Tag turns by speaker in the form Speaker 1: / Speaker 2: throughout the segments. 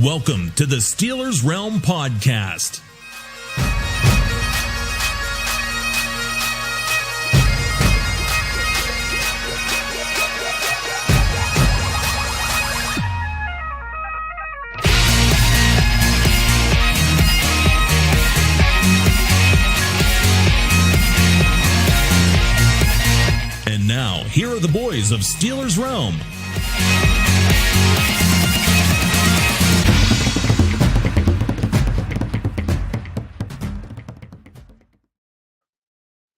Speaker 1: Welcome to the Steelers Realm Podcast. And now, here are the boys of Steelers Realm.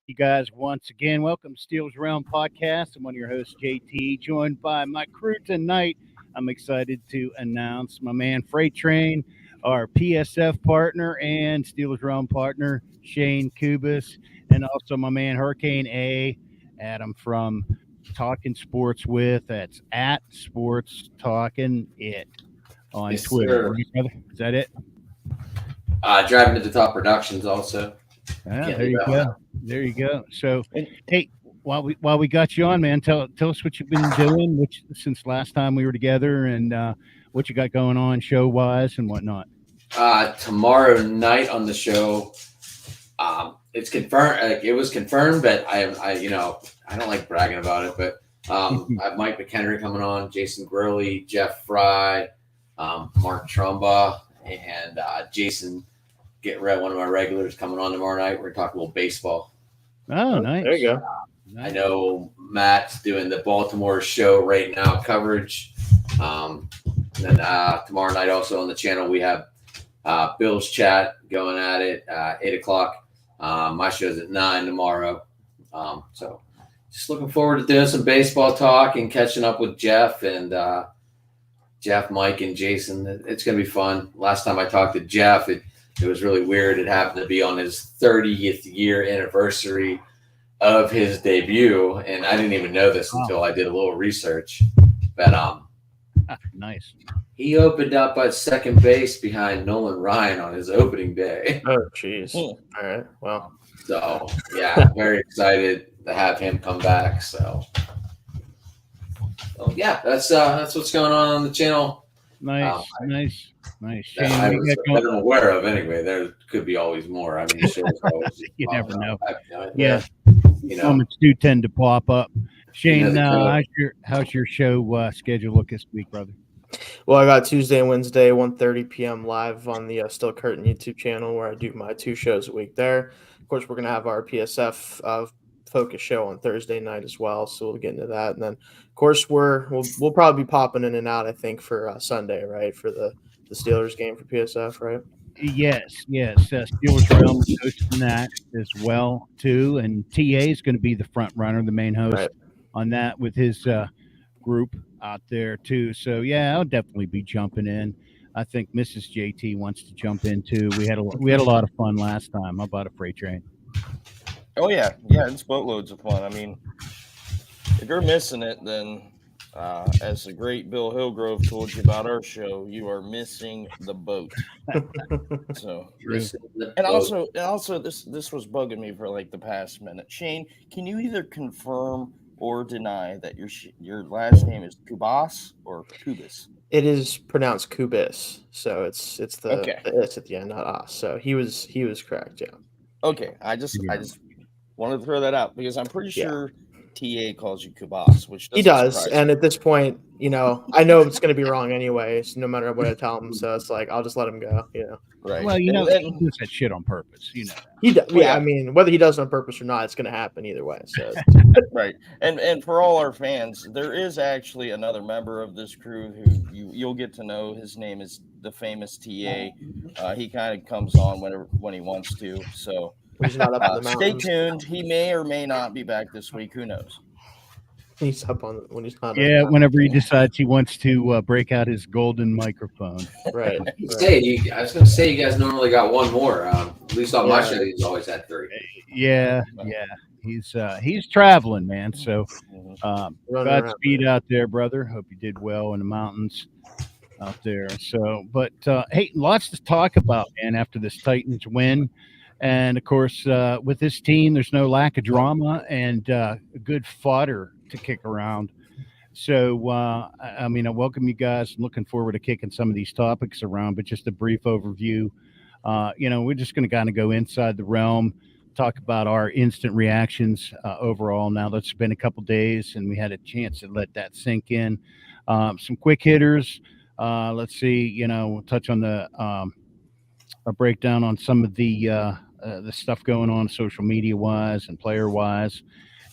Speaker 2: You guys, once again, welcome to Steelers Realm Podcast. I'm one of your hosts, JT, joined by my crew tonight. I'm excited to announce my man Freight Train, our PSF partner and Steelers Realm partner, Shane Kubis, and also my man Hurricane A, Adam from Talking Sports With. That's at Sports Talking It on
Speaker 3: Yes,
Speaker 2: Twitter.
Speaker 3: sir.
Speaker 2: Is that it?
Speaker 3: Driving to the Top Productions also.
Speaker 2: Yeah, there you go. There you go. So, hey, while we got you on, man, tell us what you've been doing since last time we were together, and what you got going on show wise and whatnot.
Speaker 3: Tomorrow night on the show, it's confirmed. It was confirmed, but I don't like bragging about it, but I have Mike McHenry coming on, Jason Gurley, Jeff Fry, Mark Trumba, and Jason. Getting rid, one of my regulars coming on tomorrow night. We're talking a little baseball.
Speaker 2: Oh, nice.
Speaker 4: There you go.
Speaker 3: I know Matt's doing the Baltimore show right now coverage. And then tomorrow night also on the channel we have Bill's chat going at it 8 o'clock. My show's at 9 tomorrow. So just looking forward to doing some baseball talk and catching up with Jeff and Mike, and Jason. It's going to be fun. Last time I talked to Jeff, it was really weird. It happened to be on his 30th year anniversary of his debut, and I didn't even know this until I did a little research. But
Speaker 2: nice.
Speaker 3: He opened up at second base behind Nolan Ryan on his opening day.
Speaker 4: Oh, jeez. All right. Well.
Speaker 3: So yeah, very excited to have him come back. So yeah, that's what's going on the channel.
Speaker 2: Nice.
Speaker 3: That I was aware of anyway. There could be always more. I mean, the show's always
Speaker 2: you never know.
Speaker 3: Yeah,
Speaker 2: moments do tend to pop up. Shane, how's your show schedule look this week, brother?
Speaker 4: Well, I got Tuesday and Wednesday, 1:30 p.m. live on the Still Curtain YouTube channel, where I do my 2 shows a week there. Of course, we're gonna have our PSF focus show on Thursday night as well, so we'll get into that. And then, of course, we'll probably be popping in and out, I think, for Sunday, right, for the Steelers game for PSF, right?
Speaker 2: Yes. Steelers Realm is hosting that as well, too. And TA is going to be the front runner, the main host on that with his group out there, too. So, yeah, I'll definitely be jumping in. I think Mrs. JT wants to jump in, too. We had a lot of fun last time. How about a Freight Train?
Speaker 5: Oh, yeah. Yeah, it's boatloads of fun. I mean, if you're missing it, then as the great Bill Hillgrove told you about our show, you are missing the boat. So, and also, this was bugging me for like the past minute. Shane, can you either confirm or deny that your last name is Kubas or Kubis?
Speaker 4: It is pronounced Kubis, so it's the it's at the end, not us. So he was correct, yeah.
Speaker 5: Okay, I just wanted to throw that out because I'm pretty sure TA calls you Kubas, which
Speaker 4: he does, and at this point, I know it's going to be wrong anyways, no matter what I tell him. So it's like I'll just let him go,
Speaker 5: Right.
Speaker 2: Well, he does that shit on purpose, He
Speaker 4: does. Yeah, I mean, whether he does it on purpose or not, it's going to happen either way. So
Speaker 5: right, and for all our fans, there is actually another member of this crew who you'll get to know. His name is the famous TA. He kind of comes on when he wants to. So.
Speaker 4: He's not up in the
Speaker 5: stay tuned. He may or may not be back this week. Who knows?
Speaker 4: He's up on when he's not.
Speaker 2: Yeah, whenever he decides he wants to break out his golden microphone.
Speaker 4: Right.
Speaker 3: I was going to say you guys normally got one more. At least on my show, he's always had 3.
Speaker 2: Yeah. He's traveling, man. So, Godspeed out there, brother. Hope you did well in the mountains out there. So, but hey, lots to talk about, man. After this Titans win. And, of course, with this team, there's no lack of drama and good fodder to kick around So, I mean, I welcome you guys. I'm looking forward to kicking some of these topics around, but just a brief overview. We're just going to kind of go inside the realm, talk about our instant reactions overall. Now that it's been a couple days and we had a chance to let that sink in. Some quick hitters. Let's see. We'll touch on a breakdown on some of the stuff going on social media wise and player wise.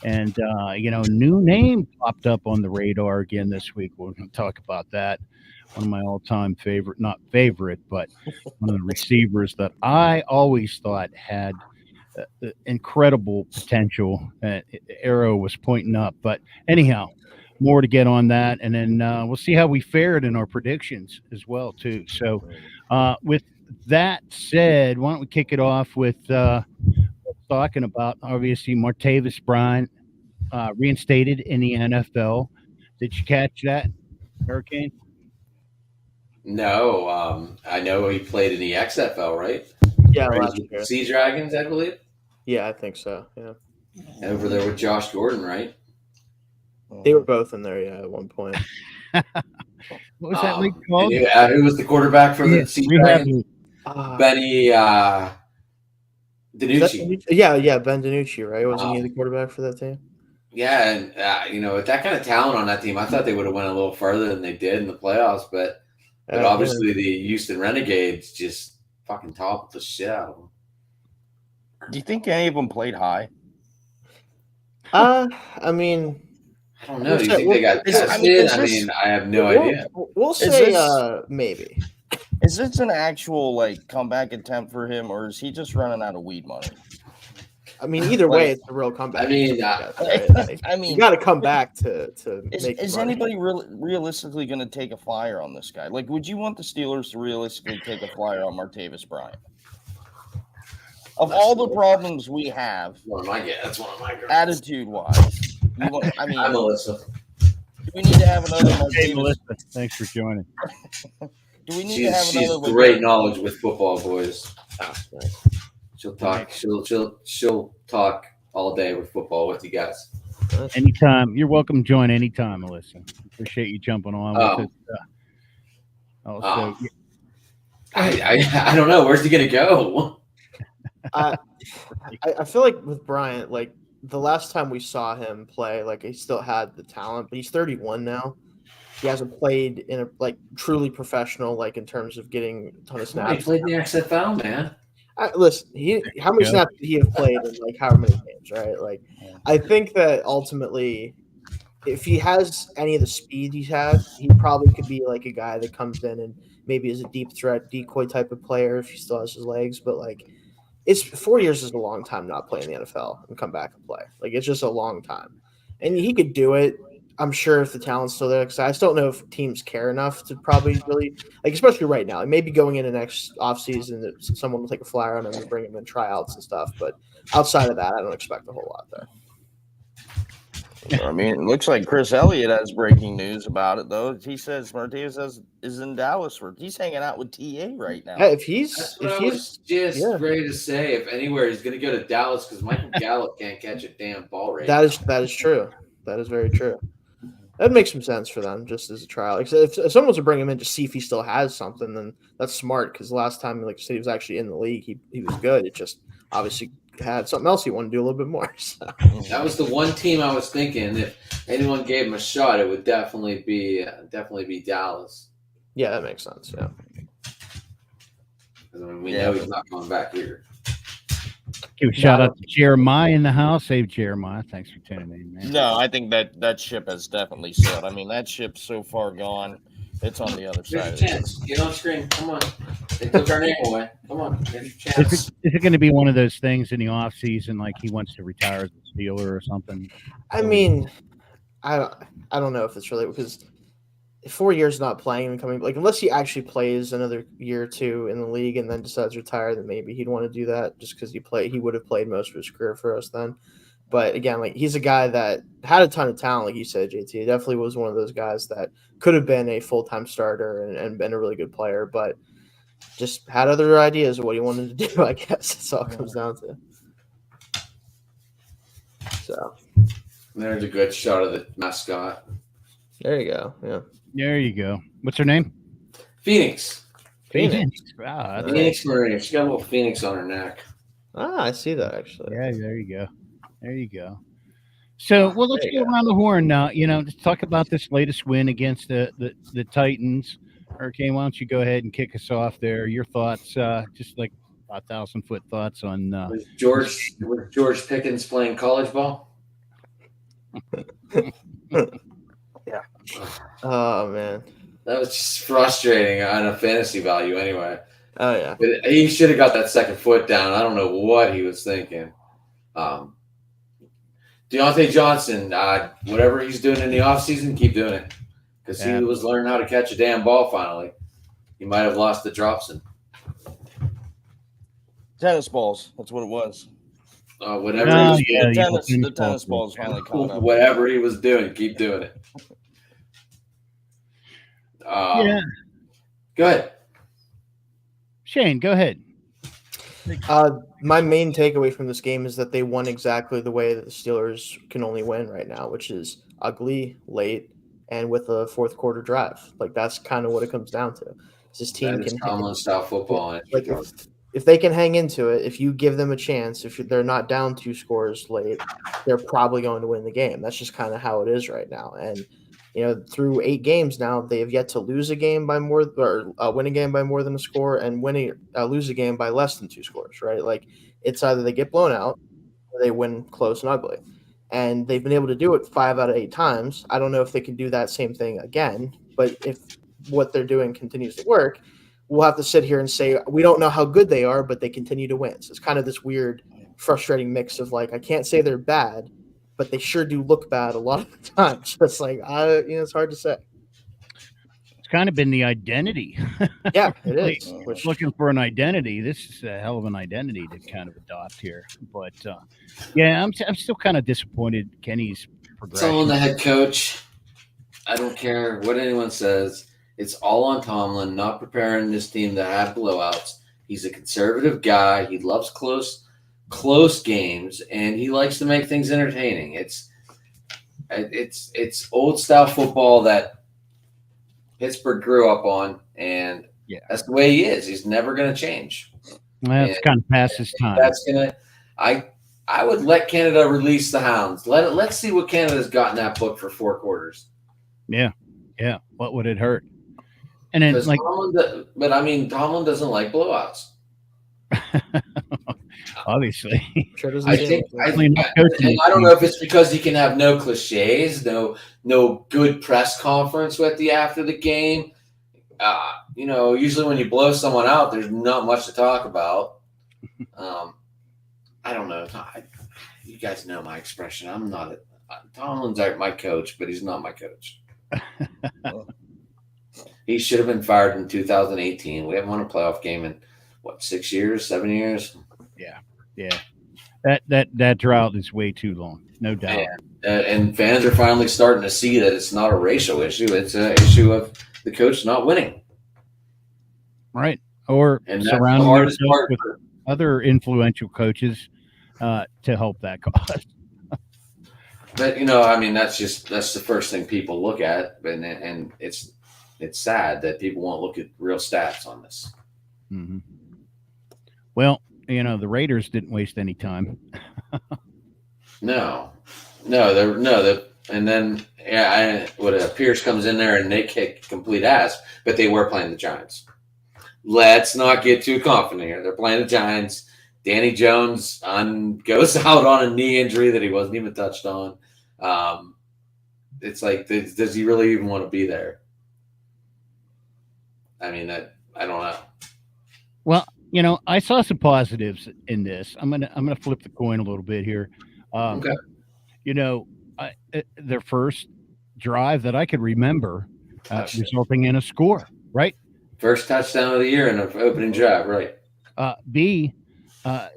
Speaker 2: And new name popped up on the radar again this week. We're going to talk about that. One of my all-time favorite, not favorite, but one of the receivers that I always thought had incredible potential. Arrow was pointing up, but anyhow, more to get on that, and then we'll see how we fared in our predictions as well too. So, with that said, why don't we kick it off with talking about obviously Martavis Bryant reinstated in the NFL. Did you catch that, Hurricane?
Speaker 3: No, I know he played in the XFL, right?
Speaker 4: Yeah,
Speaker 3: Right,
Speaker 4: last
Speaker 3: with the
Speaker 4: year.
Speaker 3: Sea Dragons, I believe.
Speaker 4: Yeah, I think so. Yeah,
Speaker 3: Over there with Josh Gordon, right?
Speaker 4: they were both in there. Yeah, at one point.
Speaker 2: What was that league
Speaker 3: And
Speaker 2: called?
Speaker 3: who was the quarterback for the Sea
Speaker 2: Rehab
Speaker 3: Dragons?
Speaker 2: League.
Speaker 3: Benny
Speaker 4: Is that
Speaker 3: DiNucci.
Speaker 4: DiNucci? Yeah, Ben DiNucci, right? Wasn't he the
Speaker 3: Um,
Speaker 4: quarterback for that team?
Speaker 3: Yeah, and with that kind of talent on that team, I thought they would have went a little further than they did in the playoffs. But obviously the Houston Renegades just fucking toppled the shit out of them.
Speaker 5: Do you think any of them played high?
Speaker 4: I mean,
Speaker 3: I don't know. Do you
Speaker 4: We'll
Speaker 3: think
Speaker 4: say-
Speaker 3: they got
Speaker 5: is- I
Speaker 3: tested?
Speaker 5: mean, is
Speaker 3: I
Speaker 5: this-
Speaker 3: mean, I have no idea.
Speaker 4: We'll
Speaker 5: Is
Speaker 4: say
Speaker 5: this-
Speaker 4: maybe.
Speaker 5: Is this an actual comeback attempt for him, or is he just running out of weed money?
Speaker 4: I mean, either way, it's a real comeback.
Speaker 3: I mean,
Speaker 4: Right?
Speaker 5: I mean,
Speaker 4: you got to come back to make.
Speaker 5: is
Speaker 4: money.
Speaker 5: anybody realistically going to take a flyer on this guy? Like, would you want the Steelers to realistically take a flyer on Martavis Bryant? Of all the problems we have,
Speaker 3: That's one of my girls.
Speaker 5: attitude-wise,
Speaker 3: Hi, Melissa.
Speaker 5: do we need to have another
Speaker 2: Hey,
Speaker 5: Martavis?
Speaker 2: Melissa, thanks for joining.
Speaker 5: Do we need to have
Speaker 3: She's
Speaker 5: another?
Speaker 3: great knowledge with football, boys.
Speaker 4: Oh, nice.
Speaker 3: She'll talk. She'll talk all day with football with you guys.
Speaker 2: Anytime. You're welcome to join anytime, Melissa. Appreciate you jumping on with us. Also,
Speaker 3: Oh. I don't know. Where's he gonna go?
Speaker 4: I feel like with Bryant, like the last time we saw him play, like he still had the talent, but he's 31 now. He hasn't played in a truly professional, like in terms of getting a ton of
Speaker 3: He
Speaker 4: snaps.
Speaker 3: played in the XFL, man.
Speaker 4: Listen, how many
Speaker 2: Yeah.
Speaker 4: snaps did he have played in like how many games, right? Like, I think that ultimately, if he has any of the speed he's had, he probably could be like a guy that comes in and maybe is a deep threat decoy type of player if he still has his legs. But like, it's 4 years is a long time not playing the NFL and come back and play. Like, it's just a long time, and he could do it. I'm sure if the talent's still there, because I just don't know if teams care enough to probably really like, especially right now. Like maybe going into next offseason, that someone will take a flyer on him and bring him in tryouts and stuff. But outside of that, I don't expect a whole lot there.
Speaker 5: I mean, it looks like Chris Elliott has breaking news about it, though. He says Martavis is in Dallas. He's hanging out with TA right now.
Speaker 4: Hey, if he's
Speaker 3: That's what
Speaker 4: if
Speaker 3: I
Speaker 4: he's
Speaker 3: was just
Speaker 4: yeah.
Speaker 3: ready to say. If anywhere, he's gonna go to Dallas because Michael Gallup can't catch a damn ball right
Speaker 4: that is true. That is very true. That makes some sense for them just as a trial. Like, if someone was to bring him in to see if he still has something, then that's smart because the last time, like you said, he was actually in the league, he was good. It just obviously had something else he wanted to do a little bit more. So.
Speaker 3: That was the one team I was thinking. If anyone gave him a shot, it would definitely be Dallas.
Speaker 4: Yeah, that makes sense. Yeah.
Speaker 3: 'Cause, I mean, we know he's not coming back here.
Speaker 2: give a shout out to Jeremiah in the house. Save Jeremiah. Thanks for tuning in, man.
Speaker 5: No, I think that ship has definitely sailed. I mean, that ship's so far gone. It's on the other
Speaker 3: Here's your
Speaker 5: side.
Speaker 3: chance. Get on screen. Come on. They took our name away. Come on. Here's your
Speaker 2: Is
Speaker 3: chance.
Speaker 2: it going to be one of those things in the off season, like he wants to retire as a Steeler or something?
Speaker 4: I mean, I don't know if it's really because 4 years not playing and coming like unless he actually plays another year or two in the league and then decides to retire, then maybe he'd want to do that just because he would have played most of his career for us then. But again, like he's a guy that had a ton of talent, like you said, JT. He definitely was one of those guys that could have been a full-time starter and been a really good player, but just had other ideas of what he wanted to do, I guess. That's all it comes down to. So
Speaker 3: There's a good shot of the mascot.
Speaker 4: There you go. Yeah.
Speaker 2: There you go. What's her name?
Speaker 3: Phoenix.
Speaker 4: Phoenix.
Speaker 2: Wow,
Speaker 3: Phoenix Marie. She got a little phoenix on her neck.
Speaker 4: Ah, I see that actually.
Speaker 2: yeah, there you go. There you go. So, well, let's
Speaker 4: There you
Speaker 2: go around the horn now. Let's talk about this latest win against the Titans. Hurricane, why don't you go ahead and kick us off there? Your thoughts, just like 1,000-foot thoughts on.
Speaker 3: Was George Pickens playing college ball?
Speaker 4: Oh man.
Speaker 3: That was just frustrating on a fantasy value anyway.
Speaker 4: Oh yeah.
Speaker 3: But he should have got that second foot down. I don't know what he was thinking. Deontay Johnson, whatever he's doing in the offseason, keep doing it. Because he was learning how to catch a damn ball finally. He might have lost the Dropson.
Speaker 5: Tennis balls. That's what it was.
Speaker 3: Whatever
Speaker 5: The tennis balls finally caught up.
Speaker 3: Whatever he was doing, keep doing it.
Speaker 2: Yeah.
Speaker 3: Go ahead.
Speaker 2: Shane, go ahead.
Speaker 4: My main takeaway from this game is that they won exactly the way that the Steelers can only win right now, which is ugly, late, and with a fourth quarter drive. Like that's kind of what it comes down to. This team can
Speaker 3: Tomlin style football.
Speaker 4: Like if they can hang into it, if you give them a chance, if they're not down 2 scores late, they're probably going to win the game. That's just kind of how it is right now. And through 8 games now, they have yet to lose a game by more or win a game by more than a score, and lose a game by less than 2 scores. Right? Like it's either they get blown out or they win close and ugly. And they've been able to do it 5 out of 8 times. I don't know if they can do that same thing again, but if what they're doing continues to work, we'll have to sit here and say we don't know how good they are, but they continue to win. So it's kind of this weird, frustrating mix of like I can't say they're bad, but they sure do look bad a lot of the time. So it's like it's hard to say.
Speaker 2: It's kind of been the identity.
Speaker 4: Yeah, it is.
Speaker 2: Looking for an identity. This is a hell of an identity to kind of adopt here. But yeah, I'm still kind of disappointed. Kenny's progression.
Speaker 3: It's all on the head coach. I don't care what anyone says. It's all on Tomlin, not preparing this team to have blowouts. He's a conservative guy. He loves close games, and he likes to make things entertaining. It's old style football that Pittsburgh grew up on, and that's the way he is. He's never going to change.
Speaker 2: Well, it's kind of past his time.
Speaker 3: I would let Canada release the hounds. Let's see what Canada's got in that book for 4 quarters.
Speaker 2: Yeah. What would it hurt? And then
Speaker 3: Tomlin doesn't like blowouts.
Speaker 2: Obviously.
Speaker 4: Sure
Speaker 3: I don't know if it's because he can have no cliches, no good press conference with you after the game. Usually when you blow someone out, there's not much to talk about. I don't know. You guys know my expression. Tomlin's my coach, but he's not my coach. He should have been fired in 2018. We haven't won a playoff game in 6 years, 7 years.
Speaker 2: Yeah. That drought is way too long, no doubt.
Speaker 3: And fans are finally starting to see that it's not a racial issue; it's an issue of the coach not winning.
Speaker 2: Right, or surrounding yourself with other influential coaches to help that cause.
Speaker 3: But that's the first thing people look at, and it's sad that people won't look at real stats on this.
Speaker 2: Mm-hmm. Well, the Raiders didn't waste any time.
Speaker 3: No. And then Pierce comes in there and they kick complete ass, but they were playing the Giants. Let's not get too confident here. They're playing the Giants. Danny Jones goes out on a knee injury that he wasn't even touched on. It's like, does he really even want to be there? I don't know.
Speaker 2: Well, I saw some positives in this. I'm gonna flip the coin a little bit here.
Speaker 3: Okay.
Speaker 2: Their first drive that I could remember resulting in a score, right?
Speaker 3: First touchdown of the year in an opening drive, right?
Speaker 2: B,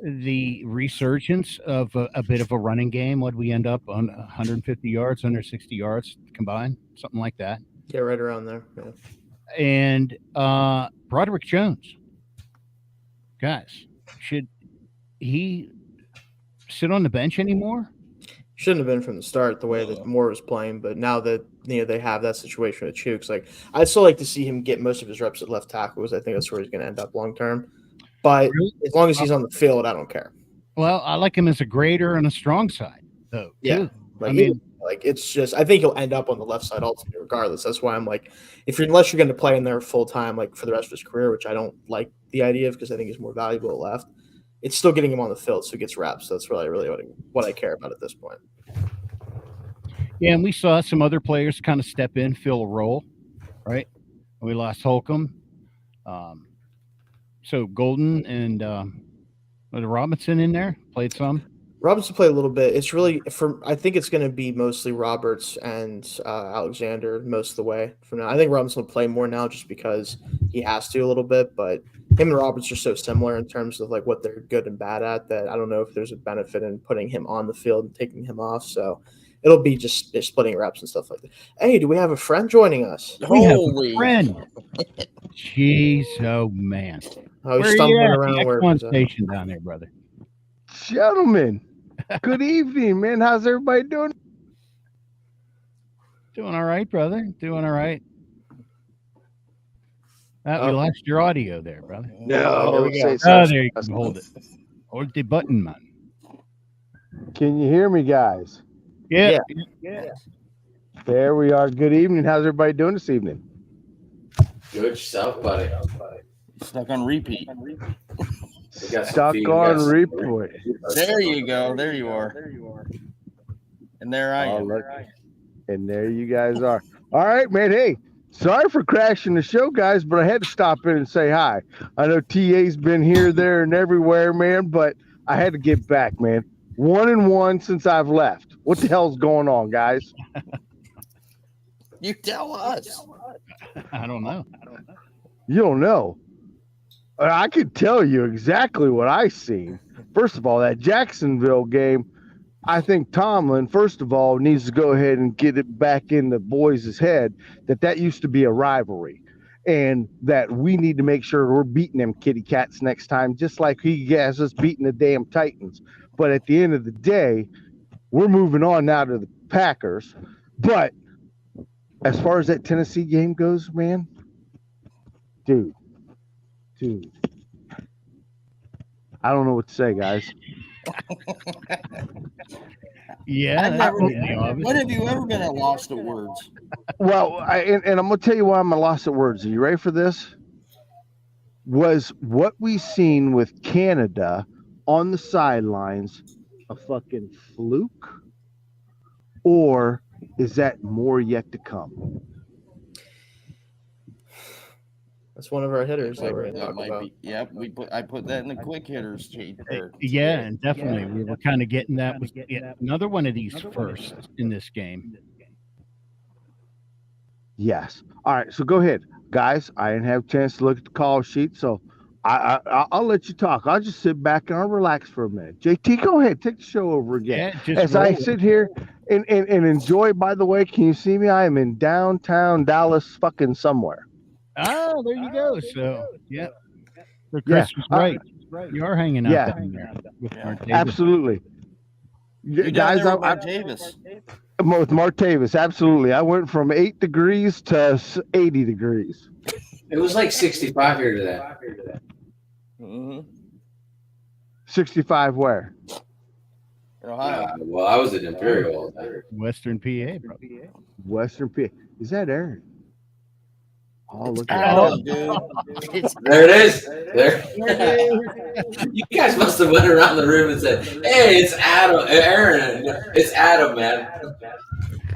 Speaker 2: the resurgence of a bit of a running game. What we end up on 150 yards, 160 yards combined, something like that.
Speaker 4: Yeah, right around there. Yeah.
Speaker 2: And Broderick Jones. Guys, should he sit on the bench anymore?
Speaker 4: Shouldn't have been from the start the way that Moore was playing, but now that they have that situation with Chooks, like I'd still like to see him get most of his reps at left tackle because I think that's where he's going to end up long term. But as long as he's on the field, I don't care.
Speaker 2: Well, I like him as a grader on a strong side, though.
Speaker 4: Yeah.
Speaker 2: Too.
Speaker 4: Like it's just I think he'll end up on the left side ultimately, regardless. That's why I'm like, unless you're going to play in there full time, like for the rest of his career, which I don't like the idea of because I think he's more valuable at left. It's still getting him on the field, so he gets reps. So that's really what I care about at this point.
Speaker 2: Yeah, and we saw some other players kind of step in, fill a role, right? We lost Holcomb, so Golden and was Robinson in there played some.
Speaker 4: Robinson played a little bit. It's really I think it's going to be mostly Roberts and Alexander most of the way from now. I think Robinson will play more now just because he has to a little bit, but him and Roberts are so similar in terms of like what they're good and bad at that I don't know if there's a benefit in putting him on the field and taking him off. So it'll be just splitting reps and stuff like that. Hey, do we have a friend joining us?
Speaker 2: We have a friend. Jeez, oh man.
Speaker 4: Oh, he's stumbling around
Speaker 2: where one station down there, brother.
Speaker 6: Gentlemen, good evening, man. How's everybody doing?
Speaker 2: Doing all right, brother. Doing all right. We lost your audio there, brother.
Speaker 6: No,
Speaker 2: there you can hold it. Hold the button, man.
Speaker 6: Can you hear me, guys?
Speaker 2: Yeah.
Speaker 6: There we are. Good evening. How's everybody doing this evening?
Speaker 3: Good yourself, buddy.
Speaker 5: Stuck on repeat.
Speaker 6: Stuck on repeat.
Speaker 5: There you go. There you are. And there I am.
Speaker 6: And there you guys are. All right, man. Hey, sorry for crashing the show, guys, but I had to stop in and say hi. I know TA's been here, there, and everywhere, man, but I had to get back, man. 1-1 since I've left. What the hell's going on, guys?
Speaker 5: You tell us.
Speaker 2: I don't know.
Speaker 6: You don't know. I could tell you exactly what I seen. First of all, that Jacksonville game, I think Tomlin, first of all, needs to go ahead and get it back in the boys' head that used to be a rivalry and that we need to make sure we're beating them kitty cats next time, just like he has us beating the damn Titans. But at the end of the day, we're moving on now to the Packers. But as far as that Tennessee game goes, man, dude, I don't know what to say, guys.
Speaker 2: Yeah.
Speaker 5: When have you ever been at loss of words?
Speaker 6: Well, and I'm going to tell you why I'm at loss of words. Are you ready for this? Was what we seen with Canada on the sidelines a fucking fluke? Or is that more yet to come?
Speaker 4: That's one of our hitters that we're going to talk about.
Speaker 5: Yep, I put that in the quick hitters.
Speaker 2: Yeah, and definitely we were kind of getting that. Another one of these first in this game.
Speaker 6: Yes. All right, so go ahead. Guys, I didn't have a chance to look at the call sheet, so I'll let you talk. I'll just sit back and I'll relax for a minute. JT, go ahead. Take the show over again.
Speaker 2: Yeah,
Speaker 6: as I sit here and enjoy, by the way, can you see me? I am in downtown Dallas fucking somewhere.
Speaker 2: Oh, there you go. So, yeah. So Chris was right. You are hanging out down there with Mark Davis.
Speaker 6: Absolutely.
Speaker 5: Guys, with Martavis.
Speaker 6: With Martavis, absolutely. I went from 8 degrees to 80 degrees.
Speaker 3: It was like 65 here today.
Speaker 5: Mm-hmm.
Speaker 6: 65 where?
Speaker 5: In Ohio.
Speaker 3: Well, I was at Imperial.
Speaker 2: Western PA, bro.
Speaker 6: Western PA. Is that Aaron? Oh, look at
Speaker 5: Adam,
Speaker 6: that.
Speaker 5: dude.
Speaker 3: There it is. There. You guys must have went around the room and said, "Hey, it's Adam, Aaron. It's Adam, man."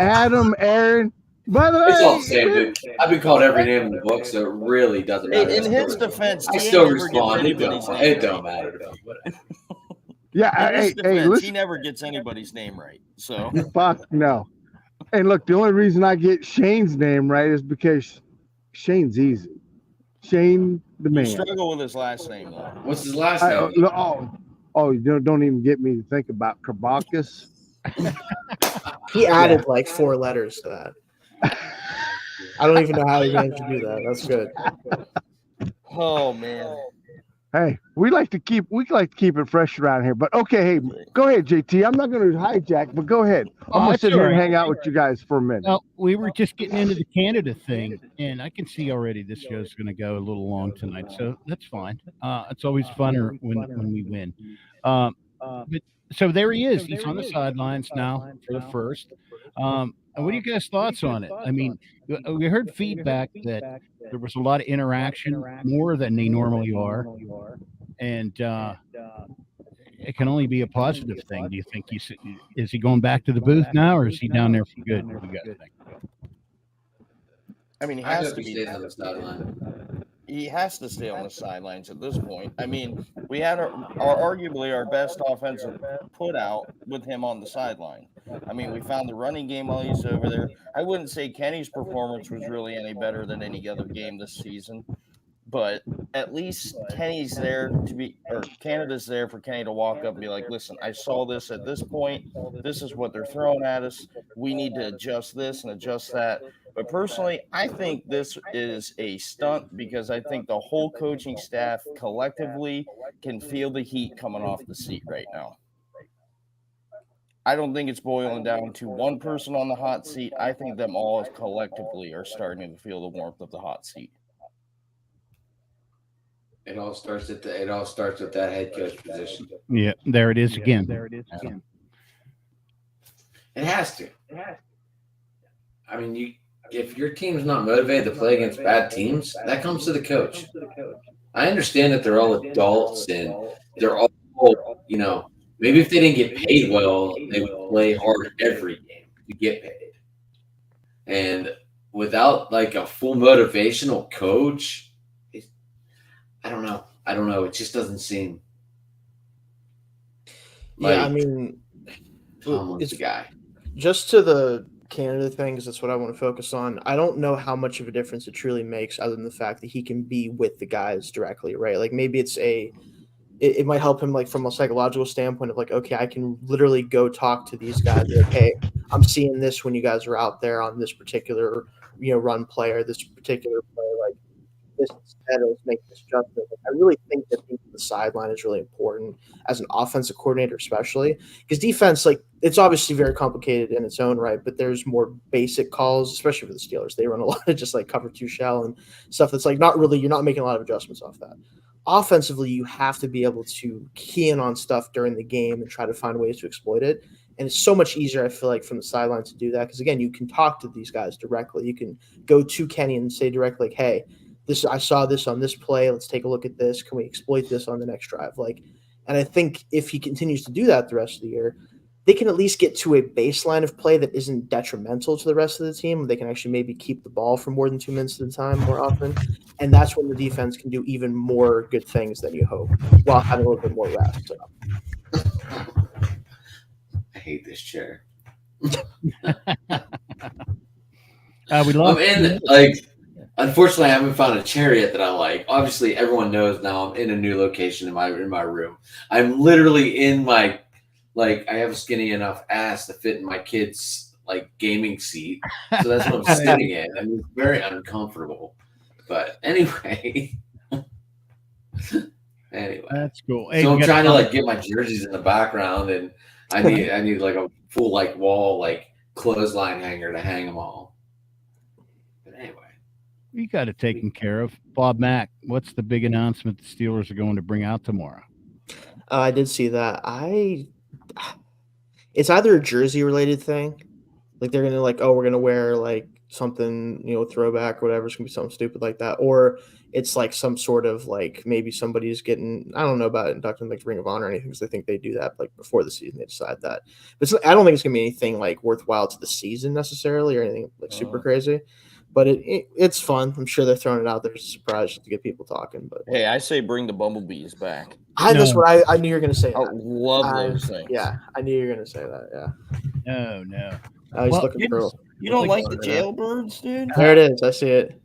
Speaker 6: Adam, Aaron. By the way,
Speaker 3: It's all the same, dude. I've been called every name in the book, so it really doesn't matter.
Speaker 5: In his defense,
Speaker 3: I still respond. It don't matter.
Speaker 6: Yeah,
Speaker 5: In his defense,
Speaker 6: hey, listen.
Speaker 5: he never gets anybody's name right. So
Speaker 6: Fuck no. And look, the only reason I get Shane's name right is because Shane's easy. Shane the man.
Speaker 5: you struggle with his last name, though.
Speaker 3: What's his last name?
Speaker 6: You don't even get me to think about Karbakis.
Speaker 4: He added like 4 letters to that. I don't even know how he managed to do that. That's good.
Speaker 5: Oh man.
Speaker 6: Hey, we like to keep it fresh around here. But okay, hey, go ahead, JT. I'm not going to hijack, but go ahead. I'm gonna
Speaker 2: it's
Speaker 6: sit
Speaker 2: all
Speaker 6: here and
Speaker 2: right.
Speaker 6: hang out with you guys for a minute.
Speaker 2: Well, we were just getting into the Canada thing, and I can see already this show's going to go a little long tonight, so that's fine. It's always funner when we win. But so there he is. He's on the sidelines now for the first. And what are you guys' thoughts on it? I mean, we heard feedback that there was a lot of interaction, more than they normally are, and it can only be a positive thing. Do you think is he going back to the booth now, or is he down there for good? What do you guys think?
Speaker 5: I mean, he
Speaker 3: I
Speaker 5: has
Speaker 3: hope
Speaker 5: to
Speaker 3: he
Speaker 5: be.
Speaker 3: stays on the sideline.
Speaker 5: He has to stay on the sidelines at this point. I mean, we had our arguably our best offensive put out with him on the sideline. I mean, we found the running game while he's over there. I wouldn't say Kenny's performance was really any better than any other game this season, but at least Kenny's there to be, or Canada's there for Kenny to walk up and be like, listen, I saw this at this point. This is what they're throwing at us. We need to adjust this and adjust that. But personally, I think this is a stunt because I think the whole coaching staff collectively can feel the heat coming off the seat right now. I don't think it's boiling down to one person on the hot seat. I think them all collectively are starting to feel the warmth of the hot seat.
Speaker 3: It all starts with that head coach position.
Speaker 2: Yeah, there it is again.
Speaker 3: It has to. I mean, if your team's not motivated to play against bad teams, that comes to the coach. I understand that they're all adults and they're all, maybe if they didn't get paid well, they would play hard every game to get paid. And without like a full motivational coach, I don't know. It just doesn't seem.
Speaker 4: Yeah, I mean,
Speaker 3: Tomlin's the guy.
Speaker 4: Just to the Canada thing, because that's what I want to focus on. I don't know how much of a difference it truly makes, other than the fact that he can be with the guys directly, right? Like maybe it might help him like from a psychological standpoint of like, okay, I can literally go talk to these guys. Like, hey, I'm seeing this when you guys are out there on this particular, run play or this particular play, like this instead of make this adjustment. I really think that being on the sideline is really important as an offensive coordinator, especially because defense, like it's obviously very complicated in its own right, but there's more basic calls, especially for the Steelers. They run a lot of just like cover two shell and stuff that's like not really, you're not making a lot of adjustments off that. Offensively, you have to be able to key in on stuff during the game and try to find ways to exploit it. And it's so much easier, I feel like, from the sideline to do that. Because again, you can talk to these guys directly. You can go to Kenny and say directly, like, hey, I saw this on this play. Let's take a look at this. Can we exploit this on the next drive? And I think if he continues to do that the rest of the year, they can at least get to a baseline of play that isn't detrimental to the rest of the team. They can actually maybe keep the ball for more than 2 minutes at a time more often. And that's when the defense can do even more good things than you hope while having a little bit more rest.
Speaker 3: I hate this chair.
Speaker 2: We love
Speaker 3: unfortunately, I haven't found a chair yet that I like. Obviously, everyone knows now I'm in a new location in my room. I'm literally in my I have a skinny enough ass to fit in my kid's gaming seat, so that's what I'm sitting in. I mean, it's very uncomfortable. But anyway,
Speaker 2: that's cool.
Speaker 3: So I'm trying to get my jerseys in the background, and I need like a full wall clothesline hanger to hang them all. But anyway.
Speaker 2: You got it taken care of. Bob Mack, what's the big announcement the Steelers are going to bring out tomorrow?
Speaker 4: I did see that. It's either a jersey related thing, like they're gonna we're gonna wear something throwback or whatever. It's gonna be something stupid like that, or it's some sort of maybe somebody's getting, I don't know about inducting Ring of Honor or anything because I think they do that before the season they decide that. But I don't think it's gonna be anything worthwhile to the season necessarily or anything super crazy. But it's fun. I'm sure they're throwing it out there as a surprise just to get people talking. But
Speaker 5: hey, I say bring the bumblebees back.
Speaker 4: That's what I knew you were going to say.
Speaker 5: I love those things.
Speaker 4: Yeah, I knew you were going to say that. Yeah.
Speaker 2: No.
Speaker 4: I was looking for.
Speaker 5: You don't like the jailbirds, dude?
Speaker 4: There it is. I see it.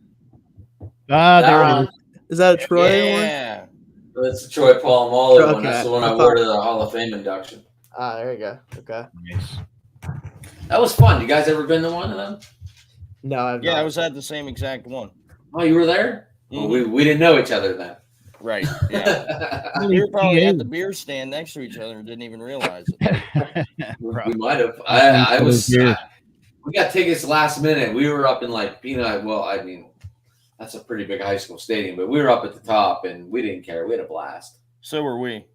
Speaker 2: There it is.
Speaker 4: Is that a Troy one?
Speaker 3: Yeah. That's the Troy Polamalu one. That's the one I wore to the Hall of Fame induction.
Speaker 4: There you go. Okay.
Speaker 2: Nice.
Speaker 3: That was fun. You guys ever been to one of them?
Speaker 4: No, I've
Speaker 5: Yeah,
Speaker 4: not.
Speaker 5: I was at the same exact one.
Speaker 3: Oh, you were there?
Speaker 5: Mm-hmm.
Speaker 3: Well, we didn't know each other then.
Speaker 5: Right. Yeah.
Speaker 2: Really,
Speaker 5: We were probably
Speaker 2: TA.
Speaker 5: at the beer stand next to each other and didn't even realize it.
Speaker 3: We might have.
Speaker 2: I
Speaker 3: I was.
Speaker 2: think so.
Speaker 3: We got tickets last minute. We were up in like Peanut. Well, I mean, that's a pretty big high school stadium, but we were up at the top and we didn't care. We had a blast.
Speaker 5: So were we.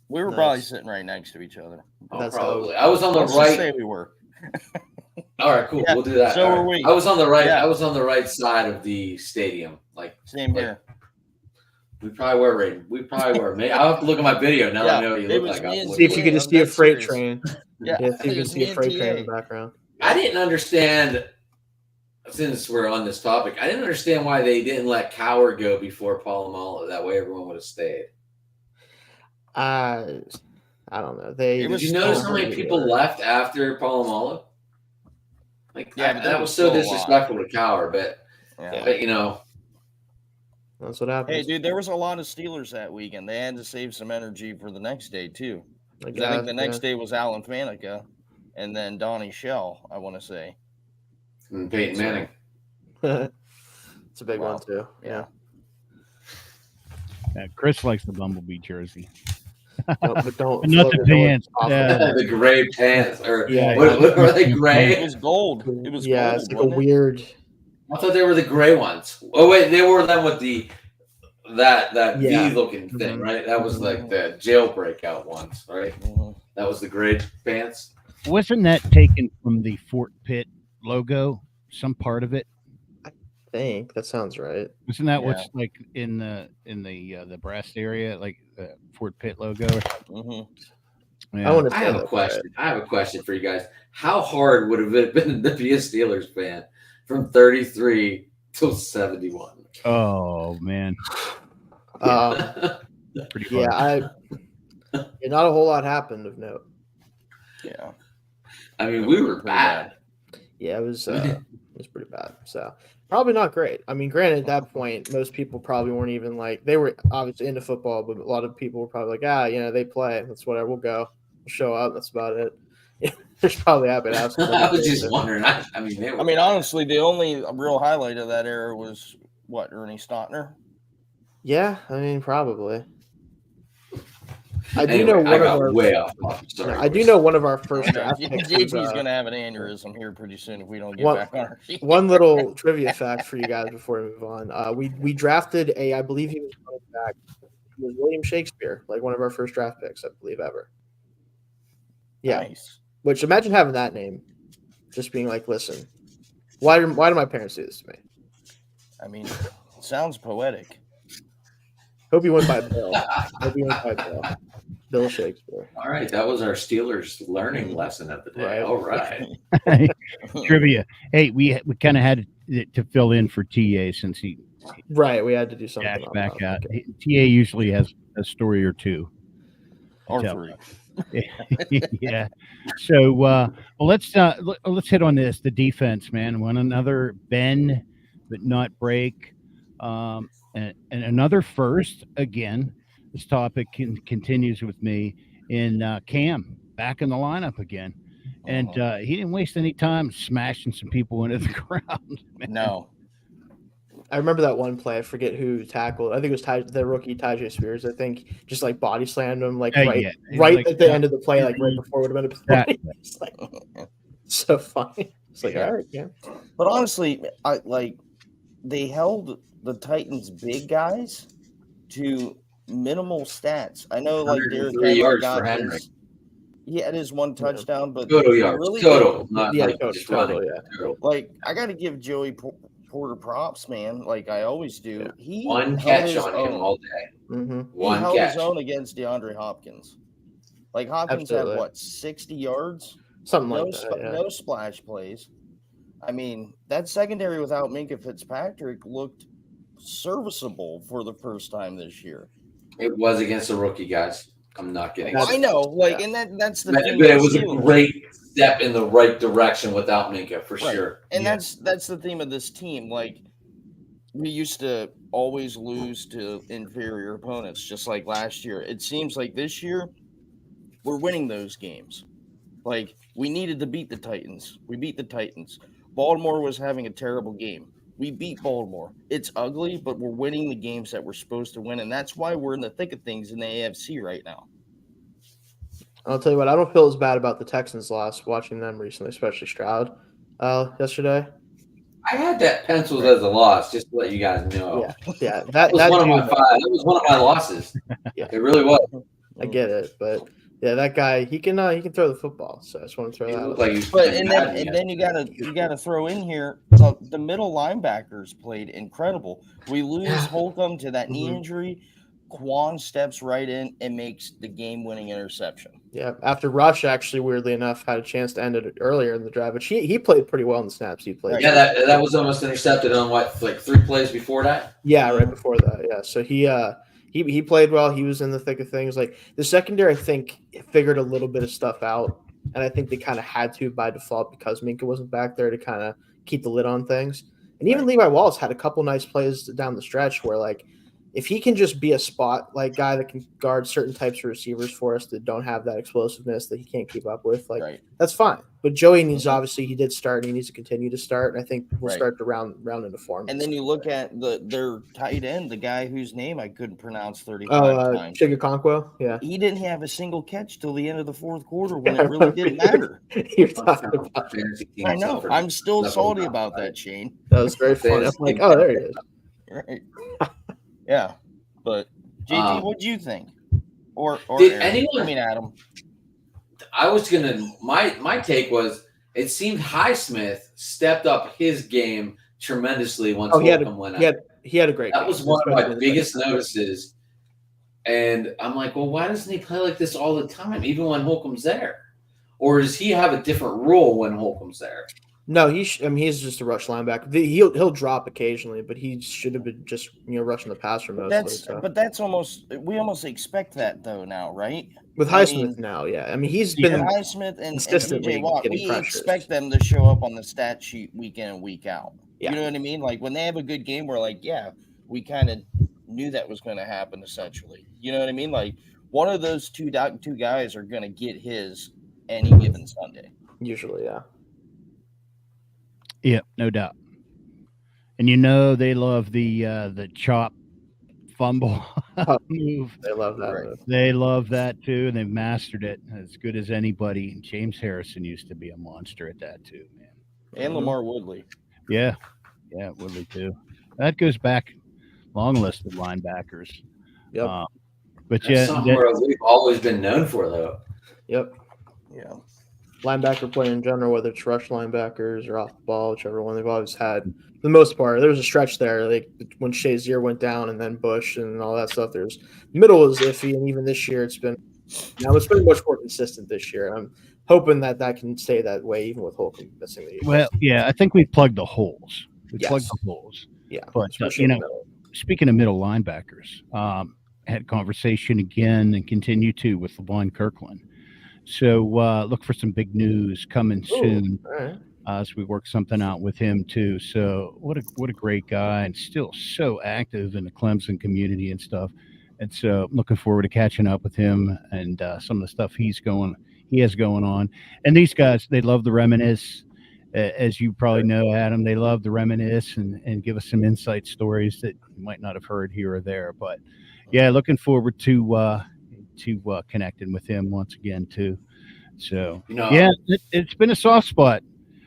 Speaker 5: We were
Speaker 4: Nice.
Speaker 5: probably sitting right next to each other.
Speaker 4: That's
Speaker 3: Probably. I was on the
Speaker 5: Let's just say
Speaker 3: right.
Speaker 5: we were.
Speaker 3: All right, cool.
Speaker 5: Yeah,
Speaker 3: We'll do that.
Speaker 5: so
Speaker 3: All
Speaker 5: were
Speaker 3: right.
Speaker 5: we.
Speaker 3: I was on the right.
Speaker 5: Yeah.
Speaker 3: I was on the right side of the stadium. Like
Speaker 5: Same
Speaker 3: Like,
Speaker 5: here.
Speaker 3: we probably were. Raiden. We probably were. Maybe I'll have to look at my video now.
Speaker 5: Yeah,
Speaker 3: I know what you
Speaker 5: it
Speaker 3: look
Speaker 5: was
Speaker 3: like.
Speaker 5: me
Speaker 3: I'll
Speaker 5: and
Speaker 3: look
Speaker 4: See if
Speaker 3: at
Speaker 4: you
Speaker 3: it.
Speaker 4: could just see a
Speaker 5: I'm
Speaker 4: freight
Speaker 5: serious.
Speaker 4: train.
Speaker 5: Yeah,
Speaker 4: Yeah, see if
Speaker 5: it
Speaker 4: you can
Speaker 5: was
Speaker 4: see
Speaker 5: me
Speaker 4: a
Speaker 5: and
Speaker 4: freight train in
Speaker 5: TA.
Speaker 4: the background.
Speaker 3: I didn't understand. Since we're on this topic, I didn't understand why they didn't let Coward go before Palomalo. That way, everyone would have stayed.
Speaker 4: I don't know. They
Speaker 5: It
Speaker 3: Did
Speaker 5: was
Speaker 3: you notice
Speaker 5: still
Speaker 3: how many
Speaker 4: pretty
Speaker 3: people
Speaker 4: good.
Speaker 3: left after Palomalo? Like,
Speaker 5: Yeah, but
Speaker 3: that
Speaker 5: there
Speaker 3: was
Speaker 5: was
Speaker 3: so
Speaker 5: still a lot.
Speaker 3: disrespectful to Coward. But,
Speaker 5: Yeah.
Speaker 3: but you know,
Speaker 4: That's what happens.
Speaker 5: Hey, dude, there was a lot of Steelers that weekend. They had to save some energy for the next day too.
Speaker 4: I
Speaker 5: 'Cause I think the next day was Alan Faneca, and then Donnie Shell. I want to say.
Speaker 3: and Peyton Manning.
Speaker 4: It's a big
Speaker 5: Wow.
Speaker 4: one too. Yeah.
Speaker 2: Chris likes the Bumblebee jersey.
Speaker 4: But don't
Speaker 2: But not
Speaker 4: float
Speaker 2: the
Speaker 4: it over
Speaker 2: pants.
Speaker 4: off of
Speaker 2: Yeah.
Speaker 4: it.
Speaker 3: The gray pants, or
Speaker 4: Yeah,
Speaker 3: what were they
Speaker 5: It
Speaker 3: gray?
Speaker 5: was gold. It was
Speaker 4: yeah,
Speaker 5: gold.
Speaker 4: it's like a
Speaker 5: wasn't it?
Speaker 4: weird.
Speaker 3: I thought they were the gray ones. Oh wait, they were them with the that
Speaker 4: Yeah.
Speaker 3: V looking thing,
Speaker 4: Mhm.
Speaker 3: right? That was like the jailbreak out ones, right?
Speaker 5: Mhm.
Speaker 3: That was the gray pants.
Speaker 2: Wasn't that taken from the Fort Pitt logo? Some part of it.
Speaker 4: I think that sounds right.
Speaker 2: Wasn't that
Speaker 5: Yeah.
Speaker 2: what's like in the breast area, like the Fort Pitt logo?
Speaker 5: Mhm.
Speaker 2: Yeah.
Speaker 4: I want to
Speaker 3: I
Speaker 4: say
Speaker 3: have a
Speaker 4: that's
Speaker 3: question. I have a question for you guys. How hard would have it been to be a Steelers fan from 33 till 71?
Speaker 2: Oh man,
Speaker 4: right.
Speaker 2: pretty hard.
Speaker 4: Yeah, not a whole lot happened of note.
Speaker 5: Yeah.
Speaker 3: I mean, we were bad.
Speaker 4: Yeah, it was pretty bad. So probably not great. I mean, granted, at that point, most people probably weren't even like they were obviously into football, but a lot of people were probably like, they play. That's whatever. We'll go. We'll show up. That's about it. There's probably happy to have some.
Speaker 3: I was just wondering. I mean, they were
Speaker 5: I mean,
Speaker 3: bad.
Speaker 5: honestly, the only real highlight of that era was what, Ernie Stotner?
Speaker 4: Yeah, I mean, probably. I do
Speaker 3: Anyway,
Speaker 4: know one
Speaker 3: I
Speaker 4: of
Speaker 3: got
Speaker 4: our.
Speaker 3: way off topic. Sorry.
Speaker 4: I do know one of our first draft picks. was,
Speaker 5: JT's gonna have an aneurysm here pretty soon if we don't get
Speaker 4: One-
Speaker 5: back on our feet.
Speaker 4: One little trivia fact for you guys before we move on. We drafted I believe he was running back. It was William Shakespeare, like one of our first draft picks, I believe, ever. Yeah.
Speaker 5: Nice.
Speaker 4: Which imagine having that name, just being like, listen, why do my parents do this to me?
Speaker 5: I mean, it sounds poetic.
Speaker 4: Hope you went by Bill. Hope you went by Bill. Bill Shakespeare.
Speaker 3: All right, that was our Steelers learning lesson of the day.
Speaker 4: Right.
Speaker 3: All right.
Speaker 2: Trivia. Hey, we kind of had to fill in for TA since he
Speaker 4: Right. We had to do something.
Speaker 2: dashed
Speaker 4: on
Speaker 2: back
Speaker 4: that.
Speaker 2: out. TA usually has a story or two.
Speaker 5: Or
Speaker 2: Yeah.
Speaker 5: three.
Speaker 2: Yeah. So let's hit on this. The defense, man. One another bend but not break. And another first again. This topic continues with me in Cam back in the lineup again, and he didn't waste any time smashing some people into the ground. Man.
Speaker 5: No.
Speaker 4: I remember that one play. I forget who tackled. I think it was the rookie Tajay Spears. I think just like body slammed him like right
Speaker 2: Like,
Speaker 4: at the end of the play, like right before it would have been a
Speaker 2: That-
Speaker 4: play. It's like so funny. It's like,
Speaker 5: Yeah.
Speaker 4: all right, yeah.
Speaker 5: But honestly, they held the Titans' big guys to minimal stats. I know, like Derrick
Speaker 3: 103
Speaker 5: Henry
Speaker 3: yards
Speaker 5: got
Speaker 3: for Henry.
Speaker 5: he had his one touchdown, but
Speaker 3: Total
Speaker 5: they
Speaker 3: yards.
Speaker 5: really
Speaker 3: Total. Not
Speaker 4: Yeah,
Speaker 3: like
Speaker 4: total,
Speaker 3: just running.
Speaker 4: yeah.
Speaker 3: Total.
Speaker 5: like I got to give Joey Porter props, man. Like I always do.
Speaker 4: Yeah.
Speaker 5: He
Speaker 3: One
Speaker 5: held
Speaker 3: catch
Speaker 5: his
Speaker 3: on him
Speaker 5: own.
Speaker 3: all day.
Speaker 4: Mm-hmm.
Speaker 5: He
Speaker 3: One
Speaker 5: held
Speaker 3: catch.
Speaker 5: his own against DeAndre Hopkins. Like Hopkins
Speaker 4: Absolutely.
Speaker 5: had what, 60 yards?
Speaker 4: Something
Speaker 5: No,
Speaker 4: like that. Yeah.
Speaker 5: no splash plays. I mean, that secondary without Minkah Fitzpatrick looked serviceable for the first time this year.
Speaker 3: It was against the rookie guys. I'm not kidding.
Speaker 4: That's-
Speaker 5: I know, like,
Speaker 4: yeah.
Speaker 5: and that's the
Speaker 3: But
Speaker 5: thing.
Speaker 3: it
Speaker 5: with
Speaker 3: was a
Speaker 5: Steelers.
Speaker 3: great step in the right direction without Minka, for
Speaker 5: Right.
Speaker 3: sure.
Speaker 5: And
Speaker 2: Yeah.
Speaker 5: that's the theme of this team. Like, we used to always lose to inferior opponents, just like last year. It seems like this year we're winning those games. Like, we needed to beat the Titans. We beat the Titans. Baltimore was having a terrible game. We beat Baltimore. It's ugly, but we're winning the games that we're supposed to win, and that's why we're in the thick of things in the AFC right now.
Speaker 4: I'll tell you what, I don't feel as bad about the Texans loss watching them recently, especially Stroud yesterday.
Speaker 3: I had that penciled as a loss, just to let you guys know.
Speaker 4: Yeah,
Speaker 3: That was one of my 5. That was one of my losses.
Speaker 4: Yeah.
Speaker 3: It really was.
Speaker 4: I get it, but yeah, that guy he can throw the football. So I just want to throw
Speaker 3: It
Speaker 4: that out.
Speaker 3: looked like he was
Speaker 5: But
Speaker 3: playing
Speaker 5: and
Speaker 3: Madden.
Speaker 5: then you gotta throw in here the middle linebackers played incredible. We lose Holcomb to that knee injury. Quan steps right in and makes the game-winning interception.
Speaker 4: Yeah, after Rush actually, weirdly enough, had a chance to end it earlier in the drive, but he played pretty well in the snaps he played.
Speaker 3: Yeah, that was almost intercepted on what, like 3 plays before that?
Speaker 4: Yeah, right before that. Yeah, so he played well. He was in the thick of things. Like the secondary, I think, figured a little bit of stuff out, and I think they kind of had to by default because Minka wasn't back there to kind of keep the lid on things. And even Levi Wallace had a couple nice plays down the stretch where, like, if he can just be a spot like guy that can guard certain types of receivers for us that don't have that explosiveness that he can't keep up with, like that's fine. But Joey needs obviously he did start and he needs to continue to start. And I think we'll start to round into form.
Speaker 5: And then you look at their tight end, the guy whose name I couldn't pronounce 35 times.
Speaker 4: Chiga Conquo, yeah.
Speaker 5: He didn't have a single catch till the end of the fourth quarter when it really didn't matter.
Speaker 4: You're talking about
Speaker 5: I know. I'm still salty about that, Shane.
Speaker 4: That was very funny. I'm like, oh, there he is.
Speaker 5: Right. Yeah, but JT, what do you think? Or
Speaker 3: did
Speaker 5: Aaron?
Speaker 3: anyone?
Speaker 5: I mean, Adam.
Speaker 3: I was gonna. My take was it seemed Highsmith stepped up his game tremendously once Holcomb went out.
Speaker 4: He had a great.
Speaker 3: That was one of my biggest notices, and I'm like, well, why doesn't he play like this all the time, even when Holcomb's there? Or does he have a different role when Holcomb's there?
Speaker 4: No, he's just a rush linebacker. He'll drop occasionally, but he should have been just rushing the passer mostly.
Speaker 5: But that's almost we almost expect that though now, right?
Speaker 4: With Highsmith now, yeah. I mean, he's been
Speaker 5: Highsmith and
Speaker 4: consistently
Speaker 5: TJ Watt. We
Speaker 4: pressures.
Speaker 5: expect them to show up on the stat sheet week in and week out.
Speaker 4: Yeah.
Speaker 5: You know what I mean? Like when they have a good game, we're like, yeah, we kind of knew that was going to happen. Essentially, you know what I mean? Like one of those two guys are going to get his any given Sunday.
Speaker 4: Usually, yeah.
Speaker 2: Yeah, no doubt. And they love the chop fumble move.
Speaker 4: They love that move.
Speaker 2: They love that too, and they've mastered it as good as anybody. And James Harrison used to be a monster at that too, man.
Speaker 5: And Lamar Woodley.
Speaker 2: Yeah, Woodley too. That goes back long list of linebackers.
Speaker 4: Yep.
Speaker 3: But that's something we've always been known for, though.
Speaker 4: Yep.
Speaker 5: Yeah.
Speaker 4: Linebacker play in general, whether it's rush linebackers or off the ball, whichever one they've always had. For the most part, there was a stretch there, like when Shazier went down and then Bush and all that stuff. There's middle was iffy, and even this year it's been much more consistent this year. I'm hoping that can stay that way, even with Holcomb missing the.
Speaker 2: Well, yeah, I think we plugged the holes. Plugged the holes.
Speaker 4: Yeah,
Speaker 2: but speaking of middle linebackers, had conversation again and continue to with LeVon Kirkland. So look for some big news coming soon as we work something out with him too. So what a great guy, and still so active in the Clemson community and stuff. And so I'm looking forward to catching up with him and some of the stuff he has going on. And these guys, they love to reminisce, as you probably know, Adam. They love to reminisce and give us some insight stories that you might not have heard here or there. But yeah, looking forward to connecting with him once again too. So it's been a soft spot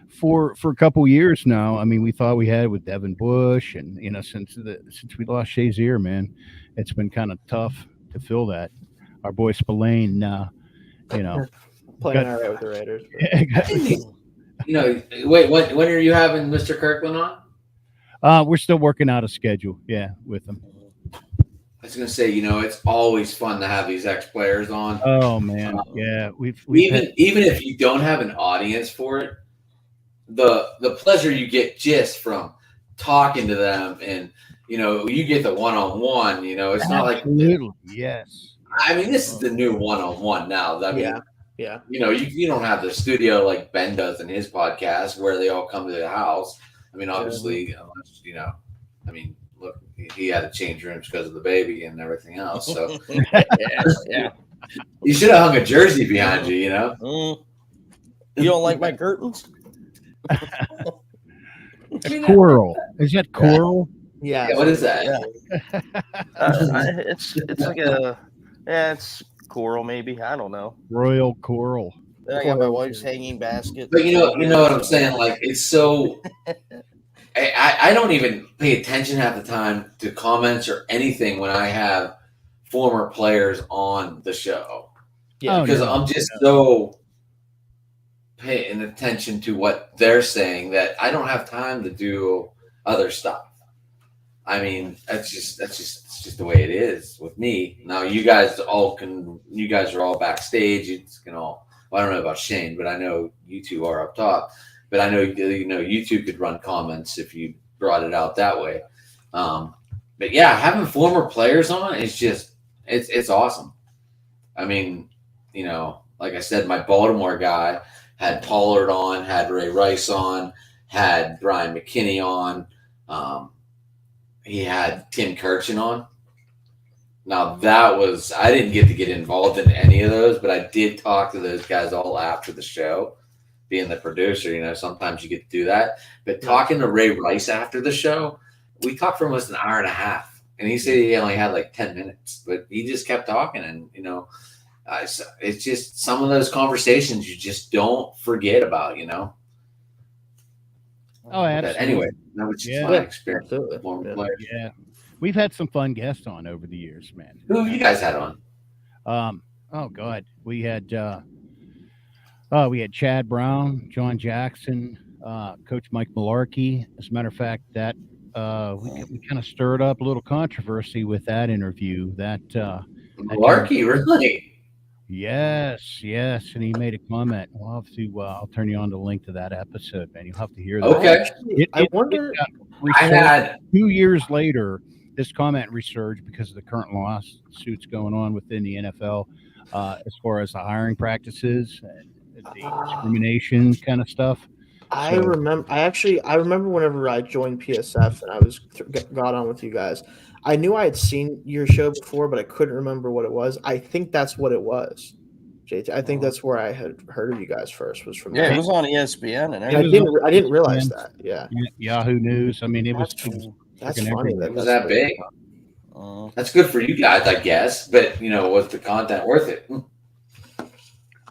Speaker 2: for a couple years now. I mean, we thought we had with Devin Bush, and since we lost Shazier, man, it's been kind of tough to fill that. Our boy Spillane,
Speaker 4: playing all right with the Raiders.
Speaker 3: Wait, when are you having Mr. Kirkland
Speaker 2: on? We're still working out a schedule, with him.
Speaker 3: I was going to say, it's always fun to have these ex-players on.
Speaker 2: Oh man, we've
Speaker 3: even if you don't have an audience for it, the pleasure you get just from talking to them, and you get the one-on-one. It's not like
Speaker 2: yes.
Speaker 3: I mean, this is the new one-on-one now. I mean,
Speaker 4: yeah.
Speaker 3: You don't have the studio like Ben does in his podcast where they all come to the house. I mean, obviously, I mean. Look, he had to change rooms because of the baby and everything else. So,
Speaker 5: yeah.
Speaker 3: You should have hung a jersey behind you.
Speaker 5: You don't like my curtains?
Speaker 2: Squirrel. Is that coral?
Speaker 4: Yeah.
Speaker 3: Yeah, what is that?
Speaker 5: Yeah. It's like it's coral maybe. I don't know.
Speaker 2: Royal coral.
Speaker 5: Then I got my wife's hanging basket.
Speaker 3: But you know what I'm saying? Like, it's so. I don't even pay attention half the time to comments or anything when I have former players on the show.
Speaker 4: Yeah,
Speaker 3: Because I'm just so paying attention to what they're saying that I don't have time to do other stuff. I mean, it's just the way it is with me. Now you guys are all backstage. It's well, I don't know about Shane, but I know you two are up top. But I know you two could run comments if you brought it out that way. But yeah, having former players on is just it's awesome. I mean, like I said, my Baltimore guy had Pollard on, had Ray Rice on, had Brian McKinney on. He had Tim Kirchin on. Now I didn't get involved in any of those, but I did talk to those guys all after the show. Being the producer, sometimes you get to do that. But talking to Ray Rice after the show, we talked for almost an hour and a half, and he said he only had like 10 minutes, but he just kept talking, and it's just some of those conversations you just don't forget about,
Speaker 2: Oh, absolutely.
Speaker 3: But anyway, that was just my experience with former players.
Speaker 2: Yeah, we've had some fun guests on over the years, man.
Speaker 3: Who you guys had on?
Speaker 2: Oh God, we had Chad Brown, John Jackson, Coach Mike Malarkey. As a matter of fact, that we kind of stirred up a little controversy with that interview.
Speaker 3: Malarkey, really?
Speaker 2: Yes, and he made a comment. I'll turn you on the link to that episode, man. You'll have to hear that.
Speaker 3: Okay.
Speaker 4: I wonder.
Speaker 3: I had
Speaker 2: 2 years later, this comment resurged because of the current lawsuits going on within the NFL as far as the hiring practices and the discrimination kind of stuff.
Speaker 4: I remember whenever I joined PSF and I got on with you guys. I knew I had seen your show before, but I couldn't remember what it was. I think that's what it was, JT. I think that's where I had heard of you guys first. Was from
Speaker 5: Yeah,
Speaker 4: there.
Speaker 5: it was on ESPN and
Speaker 4: I
Speaker 5: everything.
Speaker 4: didn't realize that. Yeah,
Speaker 2: Yahoo News. I mean,
Speaker 4: that's funny.
Speaker 3: it was that big.
Speaker 5: Uh,
Speaker 3: That's good for you guys, I guess. But was the content worth it?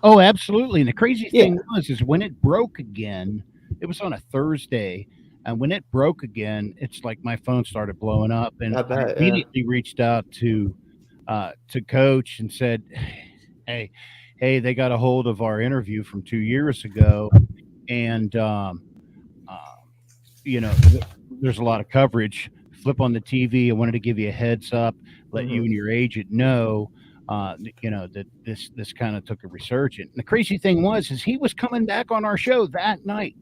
Speaker 2: Oh, absolutely. And the crazy thing is when it broke again, it was on a Thursday. And when it broke again, it's like my phone started blowing up, and I immediately reached out to Coach and said, "Hey, they got a hold of our interview from 2 years ago, and there's a lot of coverage. Flip on the TV. I wanted to give you a heads up, let you and your agent know, that this kind of took a resurgence. And the crazy thing is he was coming back on our show that night."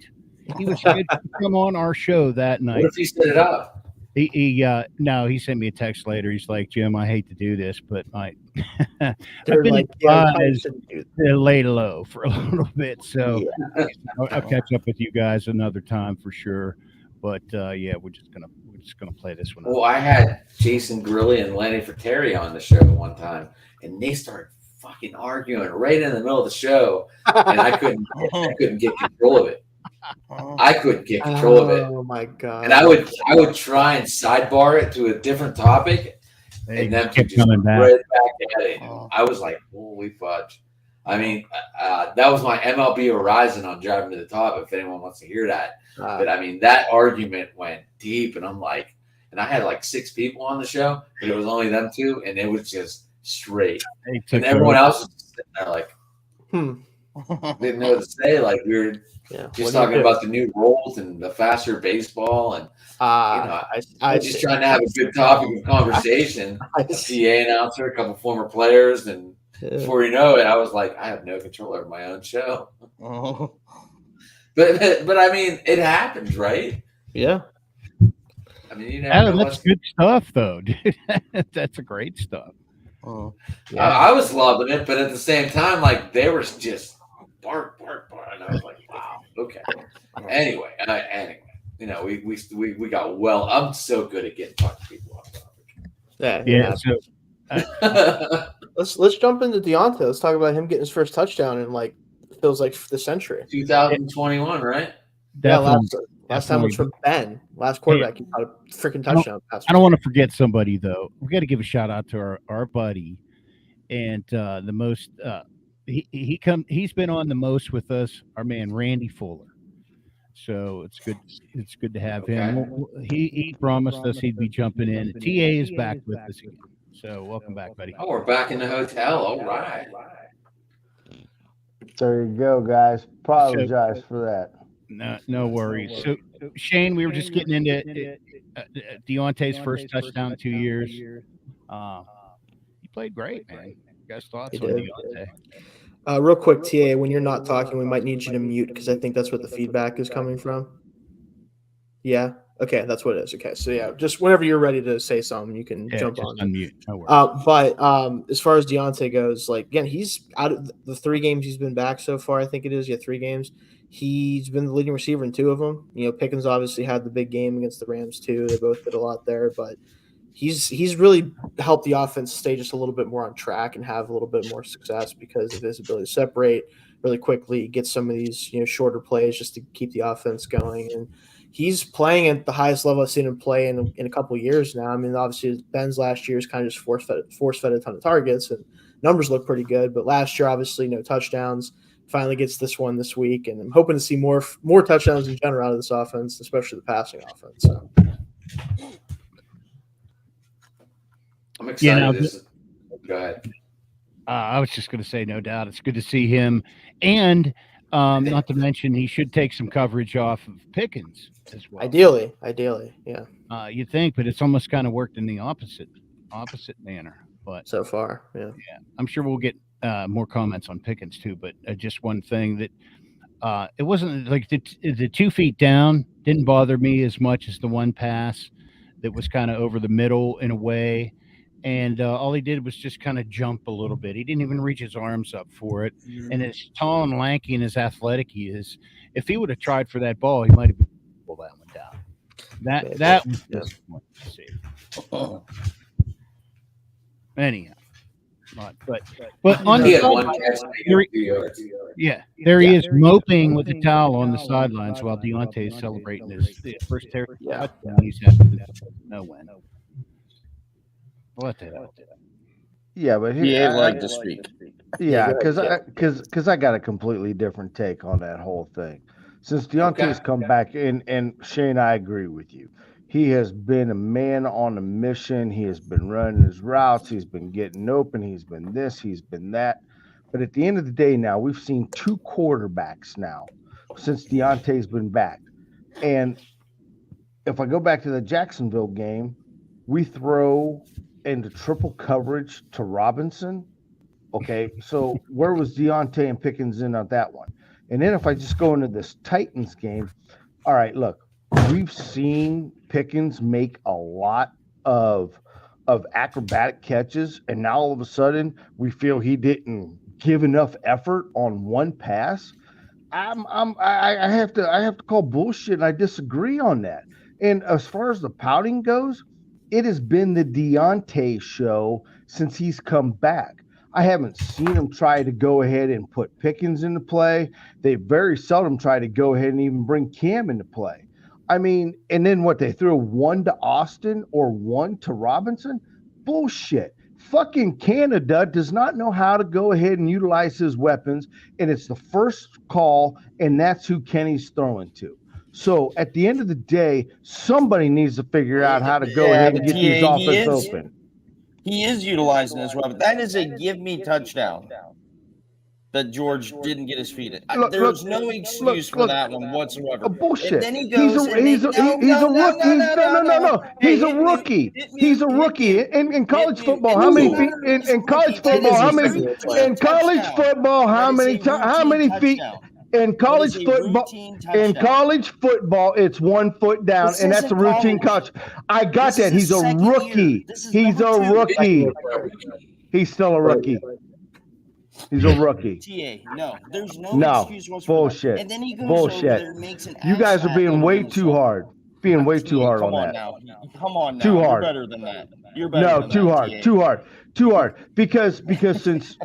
Speaker 2: He was scheduled to come on our show that night.
Speaker 3: What if he set it up?
Speaker 2: He sent me a text later. He's like, "Jim, I hate to do this, but I've been laid low for a little bit, so I'll catch up with you guys another time for sure." But we're just gonna play this one.
Speaker 3: Well, I had Jason Grilli and Lanny Fratteri on the show one time, and they started fucking arguing right in the middle of the show, and I couldn't get control of it. I couldn't get control of it.
Speaker 4: Oh my god!
Speaker 3: And I would try and sidebar it to a different topic, and then
Speaker 2: kept
Speaker 3: just
Speaker 2: coming back.
Speaker 3: right back at it. I was like, "Holy fudge!" I mean, that was my MLB Horizon on Driving to the Top. If anyone wants to hear that, but I mean, that argument went deep, and I'm like, and I had like 6 people on the show, but it was only them 2, and it was just straight, and everyone else was just sitting there like, didn't know what to say. Like we were just talking about the new rules and the faster baseball, and I just trying to have a good topic of conversation. A PA announcer, a couple former players, and before you know it, I was like, I have no control over my own show. But I mean, it happens, right?
Speaker 4: Yeah.
Speaker 3: I mean, you never know
Speaker 2: that's good stuff, though, dude. That's a great stuff.
Speaker 3: I was loving it, but at the same time, like they were just bark, and I was like, wow, okay. Anyway, we got well. I'm so good at getting talk to people off topic.
Speaker 2: Yeah.
Speaker 4: So let's jump into Deontay. Let's talk about him getting his first touchdown in feels like the century.
Speaker 3: 2021, right?
Speaker 4: Yeah, Last time was from Ben. Last quarterback, he caught a freaking touchdown pass.
Speaker 2: I don't want to forget somebody though. We got to give a shout out to our buddy, and the most he's been on the most with us. Our man Randy Fuller. So it's good. It's good to have him. He promised us he'd be jumping in. TA is back with us again. So welcome back, buddy.
Speaker 3: Oh, we're back in the hotel. All right.
Speaker 6: There you go, guys. Apologize for that.
Speaker 2: No worries. So Shane, we were just getting into Deontay's first touchdown in 2 years. He played great, man. You guys thoughts on Deontay?
Speaker 4: Real quick, TA, when you're not talking, we might need you to mute because I think that's what the feedback is coming from. Yeah. Okay, that's what it is. Okay, so yeah, just whenever you're ready to say something, you can jump on.
Speaker 2: Unmute. No worries.
Speaker 4: But as far as Deontay goes, like again, he's out of the 3 games he's been back so far. I think it is 3 games. He's been the leading receiver in 2 of them. You know, Pickens obviously had the big game against the Rams too. They both did a lot there, but he's really helped the offense stay just a little bit more on track and have a little bit more success because of his ability to separate really quickly, get some of these shorter plays just to keep the offense going. And he's playing at the highest level I've seen him play in a couple of years now. I mean, obviously Ben's last year is kind of just force-fed a ton of targets and numbers look pretty good. But last year, obviously, no touchdowns. Finally gets this one this week, and I'm hoping to see more touchdowns in general out of this offense, especially the passing offense. So.
Speaker 3: I'm excited. Go ahead.
Speaker 2: I was just going to say, no doubt, it's good to see him, and not to mention he should take some coverage off of Pickens as well.
Speaker 4: Ideally, yeah.
Speaker 2: You think, but it's almost kind of worked in the opposite manner. But
Speaker 4: so far, yeah.
Speaker 2: I'm sure we'll get more comments on Pickens too. But just one thing that it wasn't like the 2 feet down didn't bother me as much as the one pass that was kind of over the middle in a way. And all he did was just kind of jump a little bit. He didn't even reach his arms up for it. Mm-hmm. And as tall and lanky and as athletic he is, if he would have tried for that ball, he might have pulled that one down. That was just one to see. Anyhow, but on
Speaker 3: he
Speaker 2: the
Speaker 3: had one catch,
Speaker 2: there he is moping with the towel on the sidelines while Deontay is celebrating his first touchdown. He's having no win. What the hell?
Speaker 6: Yeah, but
Speaker 5: he ain't like to speak.
Speaker 6: Yeah, because I got a completely different take on that whole thing. Since Deontay's come back, and Shane, I agree with you. He has been a man on a mission. He has been running his routes. He's been getting open. He's been this. He's been that. But at the end of the day now, we've seen 2 quarterbacks now since Deontay's been back. And if I go back to the Jacksonville game, we throw into triple coverage to Robinson. Okay, so where was Deontay and Pickens in on that one? And then if I just go into this Titans game, all right, look, we've seen Pickens make a lot of acrobatic catches, and now all of a sudden we feel he didn't give enough effort on one pass. I have to call bullshit, and I disagree on that. And as far as the pouting goes, it has been the Deontay show since he's come back. I haven't seen him try to go ahead and put Pickens into play. They very seldom try to go ahead and even bring Cam into play. I mean, and then what, they threw 1 to Austin or 1 to Robinson? Bullshit. Fucking Canada does not know how to go ahead and utilize his weapons, and it's the first call, and that's who Kenny's throwing to. So at the end of the day, somebody needs to figure out how to go ahead and get these offenses open.
Speaker 5: He is utilizing his weapon. That is a give me touchdown that George didn't get his feet in. There's no excuse for that one whatsoever.
Speaker 6: Bullshit.
Speaker 5: And then he goes
Speaker 6: he's a rookie. He's a rookie in college football. How many feet in college football? How many in college football? How many feet? In college football, it's 1 foot down, and that's a routine catch. I got that. He's a rookie. He's a rookie. He's still a rookie. He's a rookie.
Speaker 5: TA, no, there's no excuse whatsoever.
Speaker 6: Bullshit.
Speaker 5: And then he goes
Speaker 6: bullshit.
Speaker 5: over there and makes an
Speaker 6: you guys are being way too hard. Being way too hard on that.
Speaker 5: Come on now.
Speaker 6: Too hard.
Speaker 5: You're better than that. You're better than
Speaker 6: too
Speaker 5: that,
Speaker 6: hard.
Speaker 5: TA.
Speaker 6: Too hard. Because since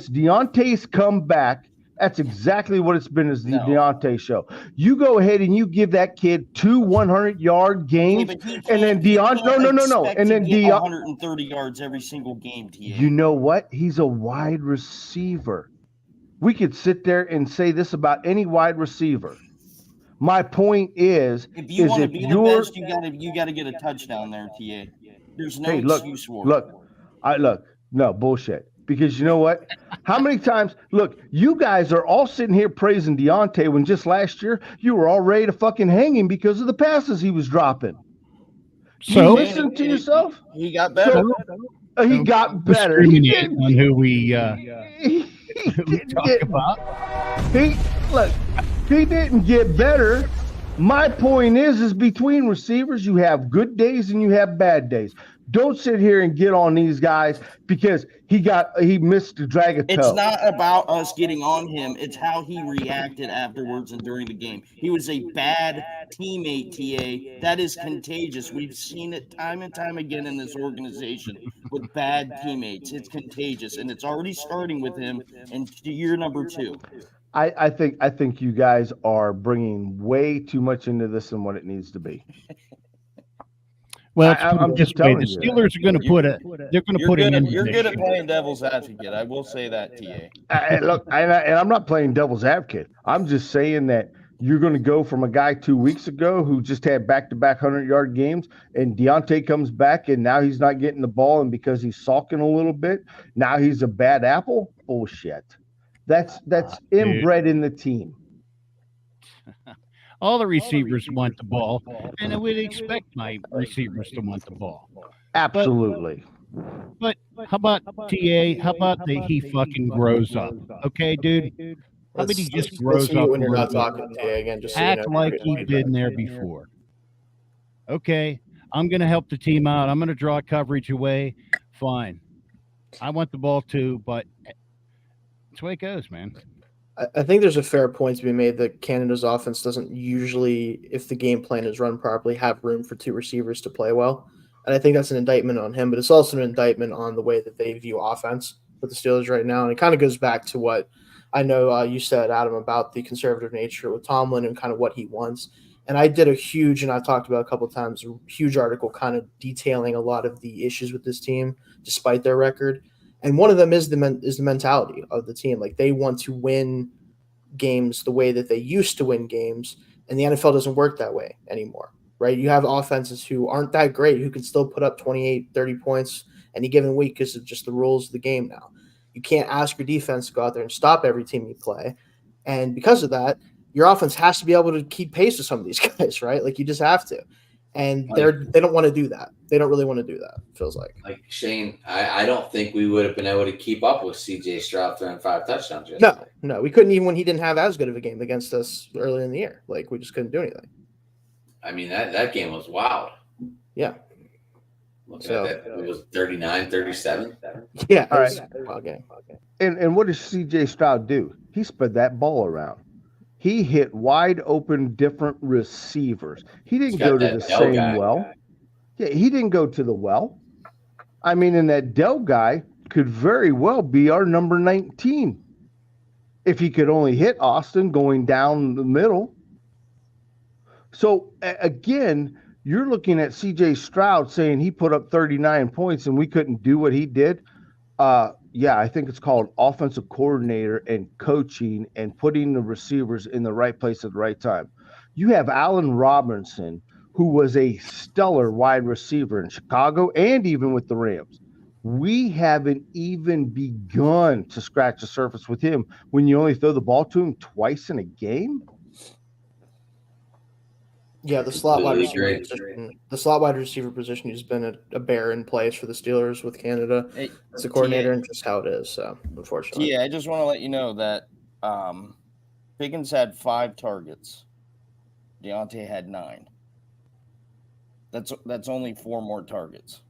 Speaker 6: Deontay's come back, That's exactly what it's been as the
Speaker 5: No.
Speaker 6: Deontay show. You go ahead and you give that kid 2 100-yard games, and then Deontay. No. And then Deontay.
Speaker 5: 130 yards every single game. TA.
Speaker 6: You know what? He's a wide receiver. We could sit there and say this about any wide receiver. My point is,
Speaker 5: if you want to be the
Speaker 6: you're
Speaker 5: best, you got to get a touchdown there, TA. There's no
Speaker 6: Hey, look,
Speaker 5: excuse for it.
Speaker 6: no bullshit. Because you know what? How many times? Look, you guys are all sitting here praising Deontay when just last year you were all ready to fucking hang him because of the passes he was dropping.
Speaker 2: So
Speaker 6: You listen to yourself.
Speaker 5: He got better.
Speaker 6: He got better. He
Speaker 2: discriminate
Speaker 6: didn't,
Speaker 2: on who we
Speaker 6: he didn't
Speaker 2: talk
Speaker 6: get,
Speaker 2: about.
Speaker 6: he didn't get better. My point is between receivers, you have good days and you have bad days. Don't sit here and get on these guys because he missed to drag a toe.
Speaker 5: It's not about us getting on him. It's how he reacted afterwards and during the game. He was a bad teammate, TA. That is contagious. We've seen it time and time again in this organization with bad teammates. It's contagious, and it's already starting with him in year number 2.
Speaker 6: I think you guys are bringing way too much into this than what it needs to be.
Speaker 2: Well,
Speaker 6: I'm
Speaker 2: just
Speaker 6: just
Speaker 2: way.
Speaker 6: telling
Speaker 2: The
Speaker 6: you.
Speaker 2: Steelers are going to put a. They're going to put an end to
Speaker 5: You're
Speaker 2: this
Speaker 5: good at
Speaker 2: shit.
Speaker 5: playing devil's advocate. I will say that, TA.
Speaker 6: Look, and I'm not playing devil's advocate. I'm just saying that you're going to go from a guy 2 weeks ago who just had back-to-back 100-yard games, and Deontay comes back, and now he's not getting the ball, and because he's sulking a little bit, now he's a bad apple. Bullshit. That's inbred in the team.
Speaker 2: All the receivers want the ball, and I would expect my receivers to want the ball.
Speaker 6: Absolutely.
Speaker 2: But how about TA? How about that he fucking grows up? Okay, dude. How about he just grows
Speaker 4: you
Speaker 2: up
Speaker 4: when
Speaker 2: a
Speaker 4: you're
Speaker 2: little
Speaker 4: not
Speaker 2: bit?
Speaker 4: talking to again? Just so you
Speaker 2: Act
Speaker 4: know,
Speaker 2: like
Speaker 4: you're
Speaker 2: he's been there before. Okay, I'm going to help the team out. I'm going to draw coverage away. Fine. I want the ball too, but that's the way it goes, man.
Speaker 4: I think there's a fair point to be made that Canada's offense doesn't usually, if the game plan is run properly, have room for 2 receivers to play well. And I think that's an indictment on him, but it's also an indictment on the way that they view offense with the Steelers right now. And it kind of goes back to what I know you said, Adam, about the conservative nature with Tomlin and kind of what he wants. And I did a huge, and I've talked about a couple of times, a huge article kind of detailing a lot of the issues with this team, despite their record. And one of them is the mentality of the team. Like, they want to win games the way that they used to win games, and the NFL doesn't work that way anymore, right? You have offenses who aren't that great, who can still put up 28, 30 points any given week because of just the rules of the game now. You can't ask your defense to go out there and stop every team you play. And because of that, your offense has to be able to keep pace with some of these guys, right? Like, you just have to. And they don't want to do that. They don't really want to do that, it feels like.
Speaker 3: Like Shane, I don't think we would have been able to keep up with CJ Stroud throwing 5 touchdowns yesterday.
Speaker 4: No, we couldn't even when he didn't have as good of a game against us earlier in the year. Like, we just couldn't do anything.
Speaker 3: I mean, that game was wild.
Speaker 4: Yeah.
Speaker 3: Looking at that, it was 39-37.
Speaker 4: Yeah.
Speaker 6: All
Speaker 4: It
Speaker 6: right.
Speaker 4: was a wild game.
Speaker 6: And what does CJ Stroud do? He spread that ball around. He hit wide open different receivers. He didn't go to the same well. Yeah, he didn't go to the well. I mean, and that Dell guy could very well be our number 19 if he could only hit Austin going down the middle. So, again, you're looking at CJ Stroud saying he put up 39 points and we couldn't do what he did. Yeah, I think it's called offensive coordinator and coaching and putting the receivers in the right place at the right time. You have Allen Robinson, who was a stellar wide receiver in Chicago and even with the Rams. We haven't even begun to scratch the surface with him when you only throw the ball to him twice in a game.
Speaker 4: Yeah, the slot wide receiver position has been a bear in place for the Steelers with Canada. It's a coordinator and just how it is. So, unfortunately.
Speaker 5: Yeah, I just want to let you know that Pickens had 5 targets. Deontay had 9. That's only 4 more targets.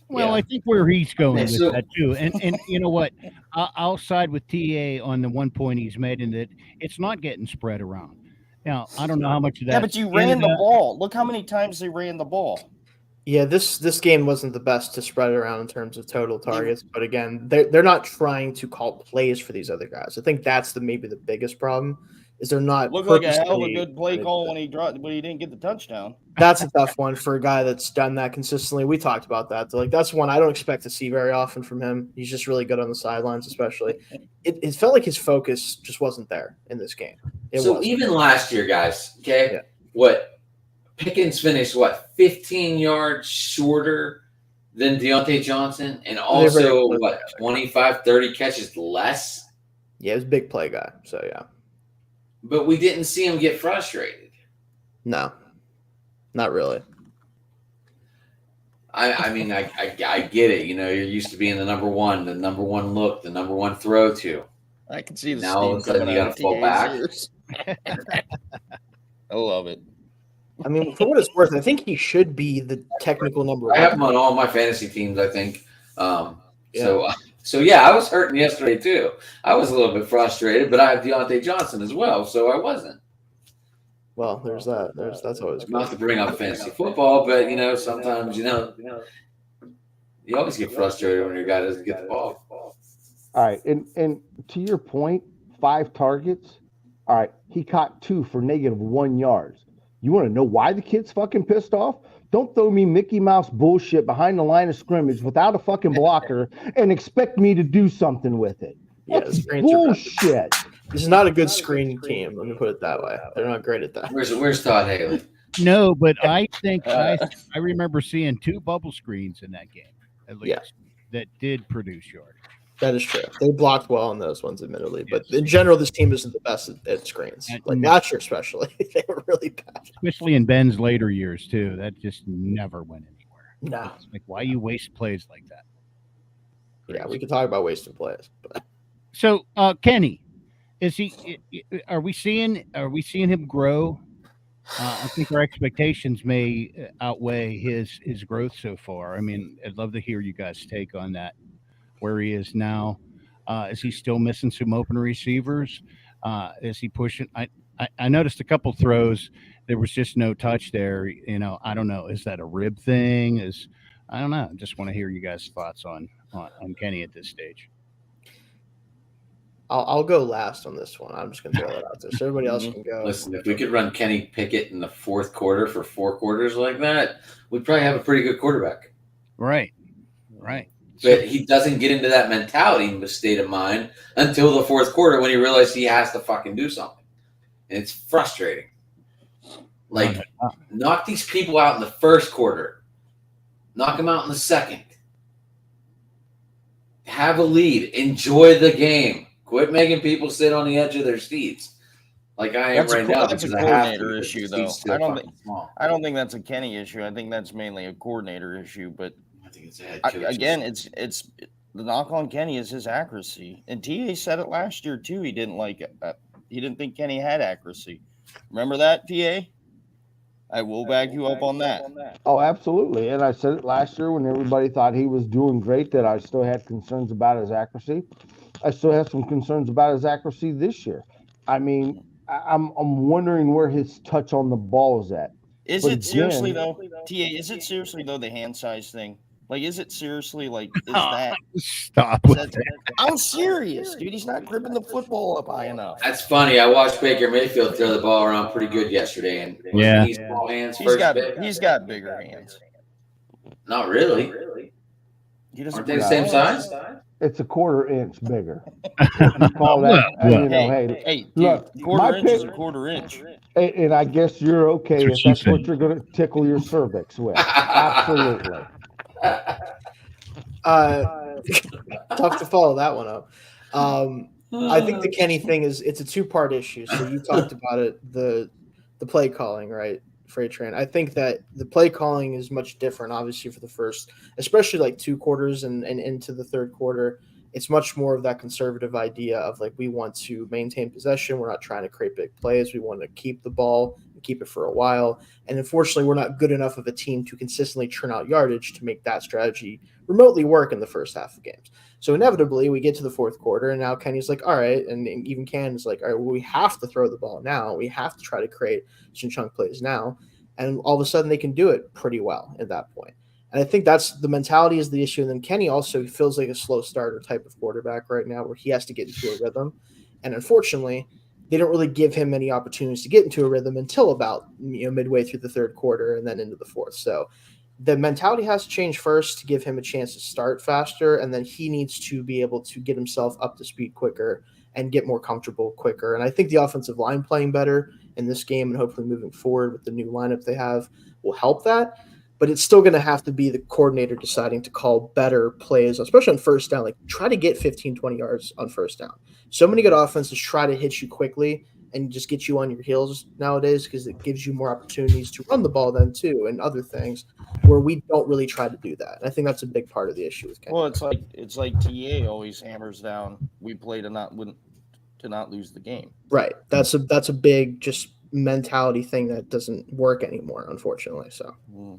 Speaker 2: Well,
Speaker 3: Yeah.
Speaker 2: I think where he's going with
Speaker 3: So-
Speaker 2: that too, and you know what, I'll side with TA on the one point he's made in that it's not getting spread around. Now, I don't know how much of that.
Speaker 5: Yeah, but you ran the ball. Look how many times they ran the ball.
Speaker 4: Yeah, this game wasn't the best to spread it around in terms of total targets, but again, they're not trying to call plays for these other guys. I think that's maybe the biggest problem is they're not
Speaker 5: Looked like a hell of a
Speaker 4: purposely
Speaker 5: good play
Speaker 4: trying to
Speaker 5: call
Speaker 4: do
Speaker 5: when he didn't get the touchdown.
Speaker 4: that's a tough one for a guy that's done that consistently. We talked about that. Like that's one I don't expect to see very often from him. He's just really good on the sidelines, especially. It felt like his focus just wasn't there in this game.
Speaker 3: Even last year, guys, okay,
Speaker 4: Yeah.
Speaker 3: what Pickens finished 15 yards shorter than Deontay Johnson, and also 25, 30 catches less.
Speaker 4: Yeah, he was a big play guy. So yeah.
Speaker 3: But we didn't see him get frustrated.
Speaker 4: No. Not really.
Speaker 3: I mean, I get it. You know, you're used to being the number one look, the number one throw to.
Speaker 5: I can see the
Speaker 3: Now all of a
Speaker 5: steam
Speaker 3: sudden
Speaker 5: coming
Speaker 3: you
Speaker 5: out
Speaker 3: got
Speaker 5: of
Speaker 3: to fall back.
Speaker 5: TA's ears. I love it.
Speaker 4: I mean, for what it's worth, I think he should be the technical number
Speaker 3: I
Speaker 4: one.
Speaker 3: have him on all my fantasy teams, I think. So yeah, I was hurting yesterday too. I was a little bit frustrated, but I have Deontay Johnson as well, so I wasn't.
Speaker 4: Well, there's that. That's always
Speaker 3: Not
Speaker 4: good.
Speaker 3: to bring up fantasy football, but sometimes you always get frustrated when your guy doesn't get the ball.
Speaker 6: All right, and to your point, 5 targets. All right, he caught 2 for -1 yards. You want to know why the kid's fucking pissed off? Don't throw me Mickey Mouse bullshit behind the line of scrimmage without a fucking blocker and expect me to do something with it.
Speaker 4: Yeah,
Speaker 6: That's
Speaker 4: screens are bad.
Speaker 6: bullshit.
Speaker 4: This is not a good screen team. Let me put it that way. They're not great at that.
Speaker 3: Where's Todd Haley?
Speaker 2: No, but I think I remember seeing 2 bubble screens in that game, at least, that did produce yardage.
Speaker 4: That is true. They blocked well on those ones, admittedly. But in general, this team isn't the best at screens. Like last year, especially, they were really bad.
Speaker 2: Especially in Ben's later years, too. That just never went anywhere.
Speaker 4: No.
Speaker 2: It's like, why you waste plays like that?
Speaker 4: Yeah, we could talk about wasting plays. But
Speaker 2: So, Kenny, are we seeing him grow? I think our expectations may outweigh his growth so far. I mean, I'd love to hear you guys' take on that. Where he is now, is he still missing some open receivers? Is he pushing? I noticed a couple throws. There was just no touch there. I don't know. Is that a rib thing? I don't know. I just want to hear you guys' thoughts on Kenny at this stage.
Speaker 4: I'll go last on this one. I'm just going to throw that out there so everybody else can go.
Speaker 3: Listen, if we could run Kenny Pickett in the 4th quarter for 4 quarters like that, we'd probably have a pretty good quarterback.
Speaker 2: Right.
Speaker 3: But he doesn't get into that mentality state of mind until the 4th quarter when he realizes he has to fucking do something. And it's frustrating. Like, knock these people out in the 1st quarter. Knock them out in the 2nd. Have a lead. Enjoy the game. Quit making people sit on the edge of their seats. Like I am right now.
Speaker 5: That's a coordinator issue, though. I don't think that's a Kenny issue. I think that's mainly a coordinator issue. But
Speaker 3: I think it's a head coach.
Speaker 5: Again, it's the knock on Kenny is his accuracy. And TA said it last year too. He didn't like it. He didn't think Kenny had accuracy. Remember that, TA? I will back you up on that.
Speaker 6: Oh, absolutely. And I said it last year when everybody thought he was doing great that I still had concerns about his accuracy. I still have some concerns about his accuracy this year. I mean, I'm wondering where his touch on the ball is at.
Speaker 5: Is it seriously though, TA? Is it seriously though the hand size thing? Like, is it seriously like is that?
Speaker 2: Stop with that.
Speaker 5: I'm serious, dude. He's not gripping the football up high enough.
Speaker 3: That's funny. I watched Baker Mayfield throw the ball around pretty good yesterday, and
Speaker 2: Yeah.
Speaker 3: he's ball hands
Speaker 5: He's
Speaker 3: first
Speaker 5: got
Speaker 3: bit.
Speaker 5: he's got bigger hands.
Speaker 3: Not really.
Speaker 5: He doesn't
Speaker 3: Aren't they the same size?
Speaker 6: It's a quarter inch bigger. You call that,
Speaker 5: Hey, dude,
Speaker 6: look,
Speaker 5: quarter
Speaker 6: my
Speaker 5: inch is a
Speaker 6: pick-
Speaker 5: quarter inch.
Speaker 6: and I guess you're okay
Speaker 2: That's what
Speaker 6: if
Speaker 2: she
Speaker 6: that's what
Speaker 2: said.
Speaker 6: you're going to tickle your cervix with. Absolutely.
Speaker 4: Tough to follow that one up. I think the Kenny thing it's a 2-part issue. So you talked about it, the play calling, right? Freight Train. I think that the play calling is much different, obviously, for the first, especially like 2 quarters and into the 3rd quarter. It's much more of that conservative idea of like we want to maintain possession. We're not trying to create big plays. We want to keep the ball and keep it for a while. And unfortunately, we're not good enough of a team to consistently churn out yardage to make that strategy remotely work in the first half of games. So inevitably, we get to the 4th quarter, and now Kenny's like, all right, and even Can's like, all right, well, we have to throw the ball now. We have to try to create some chunk plays now. and all of a sudden they can do it pretty well at that point. And I think that's the mentality is the issue. And then Kenny also feels like a slow starter type of quarterback right now, where he has to get into a rhythm. And unfortunately, they don't really give him many opportunities to get into a rhythm until about midway through the third quarter and then into the fourth. So the mentality has to change first to give him a chance to start faster, and then he needs to be able to get himself up to speed quicker and get more comfortable quicker. And I think the offensive line playing better in this game and hopefully moving forward with the new lineup they have will help that. But it's still going to have to be the coordinator deciding to call better plays, especially on first down. Like, try to get 15, 20 yards on first down. So many good offenses try to hit you quickly and just get you on your heels nowadays because it gives you more opportunities to run the ball then too and other things where we don't really try to do that. And I think that's a big part of the issue with Kenny.
Speaker 5: Well, it's like TA always hammers down. We play to not lose the game.
Speaker 4: Right. That's a big just mentality thing that doesn't work anymore, unfortunately. So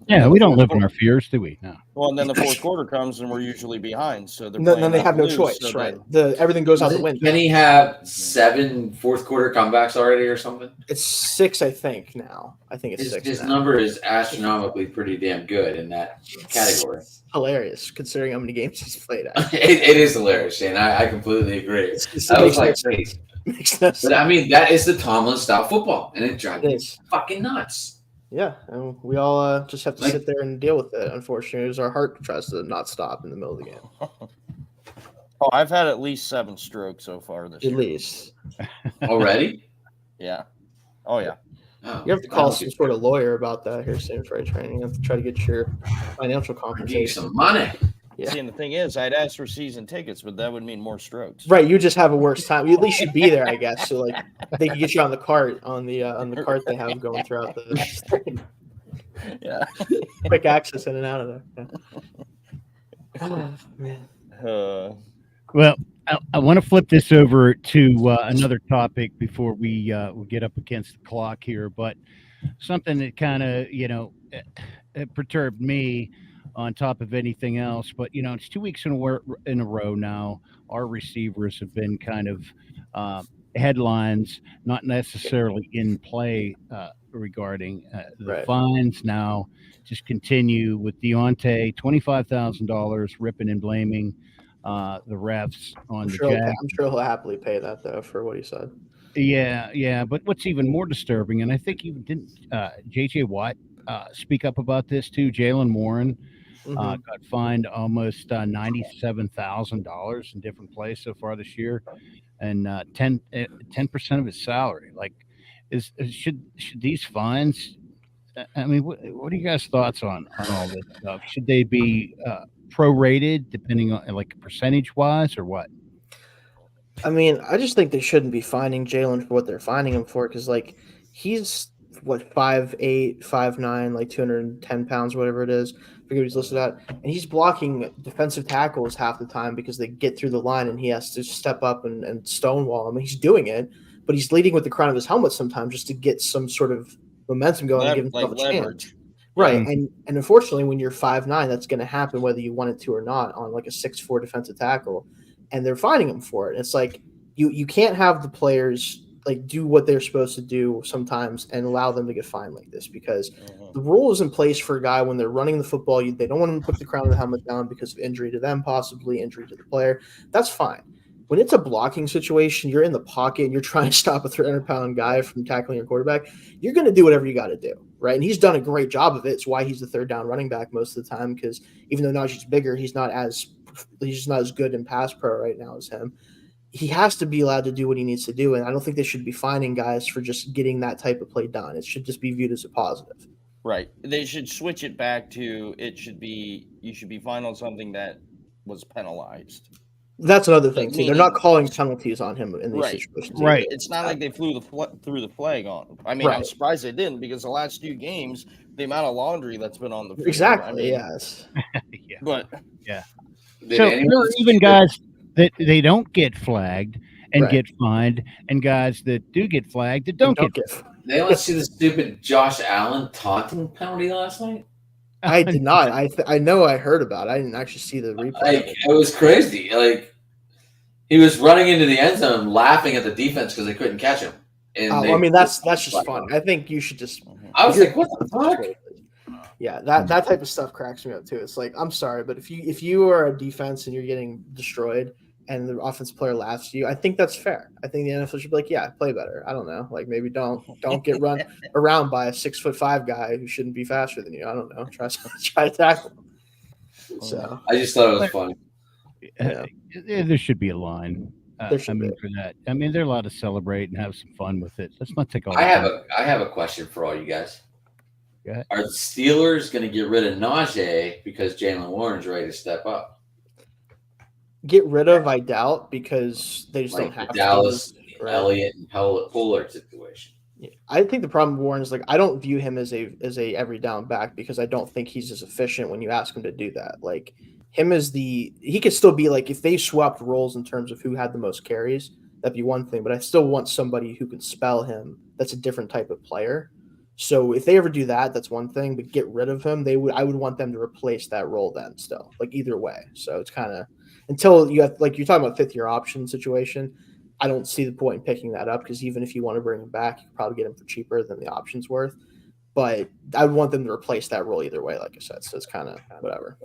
Speaker 2: Yeah, we don't live in our fears, do we? No.
Speaker 5: Well, and then the fourth quarter comes and we're usually behind, so
Speaker 4: then they have no choice,
Speaker 5: so
Speaker 4: right? Everything goes out the window.
Speaker 3: Kenny have 7 fourth quarter comebacks already or something?
Speaker 4: It's 6, I think. Now I think it's 6.
Speaker 3: His number is astronomically pretty damn good in that category.
Speaker 4: Hilarious considering how many games he's played at.
Speaker 3: It is hilarious, Shane. I completely agree.
Speaker 4: That
Speaker 3: was like crazy.
Speaker 4: Makes no sense.
Speaker 3: But I mean, that is the Tomlin style football, and it drives
Speaker 4: It
Speaker 3: me
Speaker 4: is.
Speaker 3: fucking nuts.
Speaker 4: Yeah, and we all just have to
Speaker 3: Like-
Speaker 4: sit there and deal with it. Unfortunately, as our heart tries to not stop in the middle of the game.
Speaker 5: Oh, I've had at least 7 strokes so far this
Speaker 4: At
Speaker 5: year.
Speaker 4: least
Speaker 3: Already?
Speaker 5: Yeah. Oh yeah.
Speaker 3: Oh,
Speaker 4: you have to call some sort of lawyer about that here soon for training. You have to try to get your financial
Speaker 3: Need
Speaker 4: compensation.
Speaker 3: some money.
Speaker 4: Yeah.
Speaker 5: See, and the thing is, I'd ask for season tickets, but that would mean more strokes.
Speaker 4: Right, you just have a worse time. You at least should be there, I guess. So like, they can get you on the cart on the cart they have going throughout the
Speaker 5: Yeah.
Speaker 4: quick access in and out of there. Yeah. Oh, man.
Speaker 2: Well, I want to flip this over to another topic before we get up against the clock here, but something that kind of, it perturbed me on top of anything else. But, it's 2 weeks in a row now. Our receivers have been kind of headlines, not necessarily in play regarding the
Speaker 4: Right.
Speaker 2: fines now. Just continue with Deontay, $25,000 ripping and blaming the refs on
Speaker 4: I'm
Speaker 2: the
Speaker 4: sure,
Speaker 2: Jack.
Speaker 4: I'm sure he'll happily pay that though for what he said.
Speaker 2: Yeah. But what's even more disturbing, and I think even didn't J.J. Watt speak up about this too? Jalen Warren
Speaker 4: Mhm.
Speaker 2: got fined almost $97,000 in different places so far this year, and 10% of his salary. Like, should these fines? I mean, what are you guys' thoughts on all this stuff? Should they be prorated depending on like percentage wise or what?
Speaker 4: I mean, I just think they shouldn't be fining Jalen for what they're fining him for because, like, he's what 5'8", 5'9", like 210 pounds, whatever it is. I forget what he's listed at, and he's blocking defensive tackles half the time because they get through the line and he has to step up and stonewall him. He's doing it, but he's leading with the crown of his helmet sometimes just to get some sort of momentum going and give himself a chance.
Speaker 5: leverage.
Speaker 4: Right,
Speaker 2: Mhm.
Speaker 4: and unfortunately, when you're 5'9", that's going to happen whether you want it to or not on like a 6'4" defensive tackle, and they're fining him for it. It's like you can't have the players like do what they're supposed to do sometimes and allow them to get fined like this because the rule is in place for a guy when they're running the football. They don't want him to put the crown of the helmet down because of injury to them, possibly injury to the player. That's fine. When it's a blocking situation, you're in the pocket and you're trying to stop a 300-pound guy from tackling your quarterback, you're going to do whatever you got to do, right? And he's done a great job of it. It's why he's the third down running back most of the time because even though Najee's bigger, he's just not as good in pass pro right now as him. He has to be allowed to do what he needs to do, and I don't think they should be fining guys for just getting that type of play done. It should just be viewed as a positive.
Speaker 5: Right. They should switch it back to you should be fined on something that was penalized.
Speaker 4: That's another thing too. They're
Speaker 5: Meaning-
Speaker 4: not calling penalties on him in these
Speaker 5: Right.
Speaker 4: situations.
Speaker 2: Right.
Speaker 5: It's not like they threw the flag on him. I mean, I'm
Speaker 4: Right.
Speaker 5: surprised they didn't because the last 2 games, the amount of laundry that's been on the field.
Speaker 4: Exactly.
Speaker 5: I mean,
Speaker 4: Yes.
Speaker 2: Yeah.
Speaker 5: But
Speaker 3: Did
Speaker 2: So
Speaker 3: anyone
Speaker 2: there are
Speaker 3: see
Speaker 2: even
Speaker 3: the-
Speaker 2: guys that they don't get flagged and
Speaker 4: Right.
Speaker 2: get fined, and guys that do get flagged that don't get.
Speaker 4: get.
Speaker 3: They don't see the stupid Josh Allen taunting penalty last night?
Speaker 4: I did not. I know I heard about it. I didn't actually see the replay.
Speaker 3: Like, it was crazy. Like, he was running into the end zone laughing at the defense because they couldn't catch him. And
Speaker 4: I mean, that's just fun. I think you should just.
Speaker 3: I was like, what the fuck?
Speaker 4: Yeah, that type of stuff cracks me up too. It's like, I'm sorry, but if you are a defense and you're getting destroyed and the offensive player laughs at you, I think that's fair. I think the NFL should be like, yeah, play better. I don't know, like maybe don't get run around by a 6'5" guy who shouldn't be faster than you. I don't know. Try to tackle him. So
Speaker 3: I just thought it was funny.
Speaker 2: There should be a line.
Speaker 4: There should be.
Speaker 2: For that. I mean, they're allowed to celebrate and have some fun with it. Let's not take all.
Speaker 3: I have a question for all you guys.
Speaker 2: Go ahead.
Speaker 3: Are the Steelers going to get rid of Najee because Jalen Warren's ready to step up?
Speaker 4: Get rid of, I doubt, because they just
Speaker 3: Like
Speaker 4: don't have
Speaker 3: the Dallas,
Speaker 4: to. Right.
Speaker 3: Elliott, and Pollard situation.
Speaker 4: Yeah. I think the problem with Warren is, like, I don't view him as a every down back because I don't think he's as efficient when you ask him to do that. Like, him as he could still be like, if they swapped roles in terms of who had the most carries, that'd be one thing. But I still want somebody who can spell him. That's a different type of player. So if they ever do that, that's one thing. But get rid of him, I would want them to replace that role then still. Like, either way. So it's kind of until you have, like, you're talking about 5th-year option situation. I don't see the point in picking that up because even if you want to bring him back, you could probably get him for cheaper than the option's worth. But I would want them to replace that role either way, like I said. So it's kind of whatever.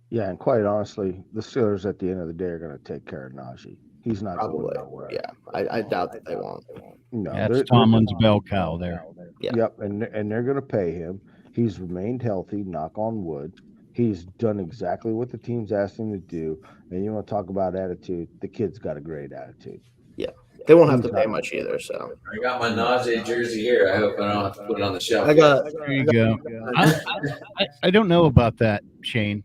Speaker 6: Yeah, and quite honestly, the Steelers at the end of the day are going to take care of Najee. He's not
Speaker 4: Probably.
Speaker 6: going nowhere.
Speaker 4: Yeah, I doubt that they won't.
Speaker 6: No,
Speaker 2: That's Tomlin's bell cow there.
Speaker 4: Yeah.
Speaker 6: Yep, and they're going to pay him. He's remained healthy, knock on wood. He's done exactly what the team's asked him to do. And you want to talk about attitude? The kid's got a great attitude.
Speaker 4: Yeah, they won't have to pay much either. So
Speaker 3: I got my Najee jersey here. I hope I don't have to put it on the shelf.
Speaker 2: There you go. I don't know about that, Shane.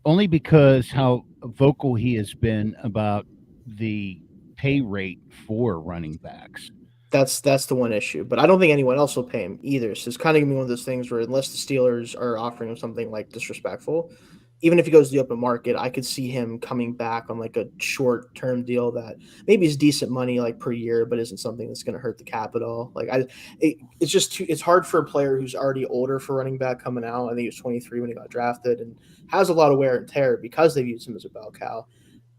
Speaker 2: Only because how vocal he has been about the pay rate for running backs.
Speaker 4: that's the one issue. But I don't think anyone else will pay him either. So it's kind of gonna be one of those things where unless the Steelers are offering him something like disrespectful, even if he goes to the open market, I could see him coming back on like a short-term deal that maybe is decent money like per year, but isn't something that's going to hurt the cap at all. Like it's hard for a player who's already older for running back coming out. I think he was 23 when he got drafted and has a lot of wear and tear because they've used him as a bell cow.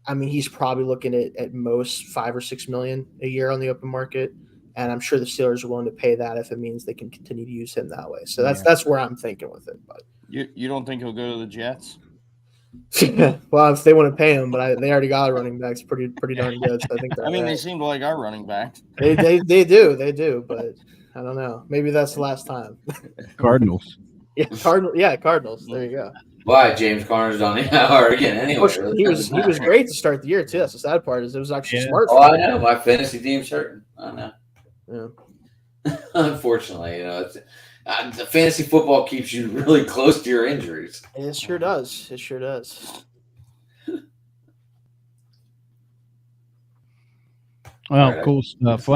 Speaker 4: I mean, he's probably looking at most $5 or $6 million a year on the open market. And I'm sure the Steelers are willing to pay that if it means they can continue to use him that way. So that's where I'm thinking with it. But
Speaker 5: You don't think he'll go to the Jets?
Speaker 4: well, if they want to pay him, but they already got running backs pretty darn good. So I think
Speaker 5: they seem like our running backs.
Speaker 4: They do, but I don't know. Maybe that's the last time.
Speaker 2: Cardinals.
Speaker 4: Cardinals. There you go.
Speaker 3: Why James Conner's on the hour again? Anyway,
Speaker 4: he was great to start the year too. That's the sad part is it was actually smart.
Speaker 3: Oh, I know my fantasy team's hurting. I know.
Speaker 4: Yeah.
Speaker 3: Unfortunately, the fantasy football keeps you really close to your injuries.
Speaker 4: It sure does.
Speaker 2: Well, cool stuff.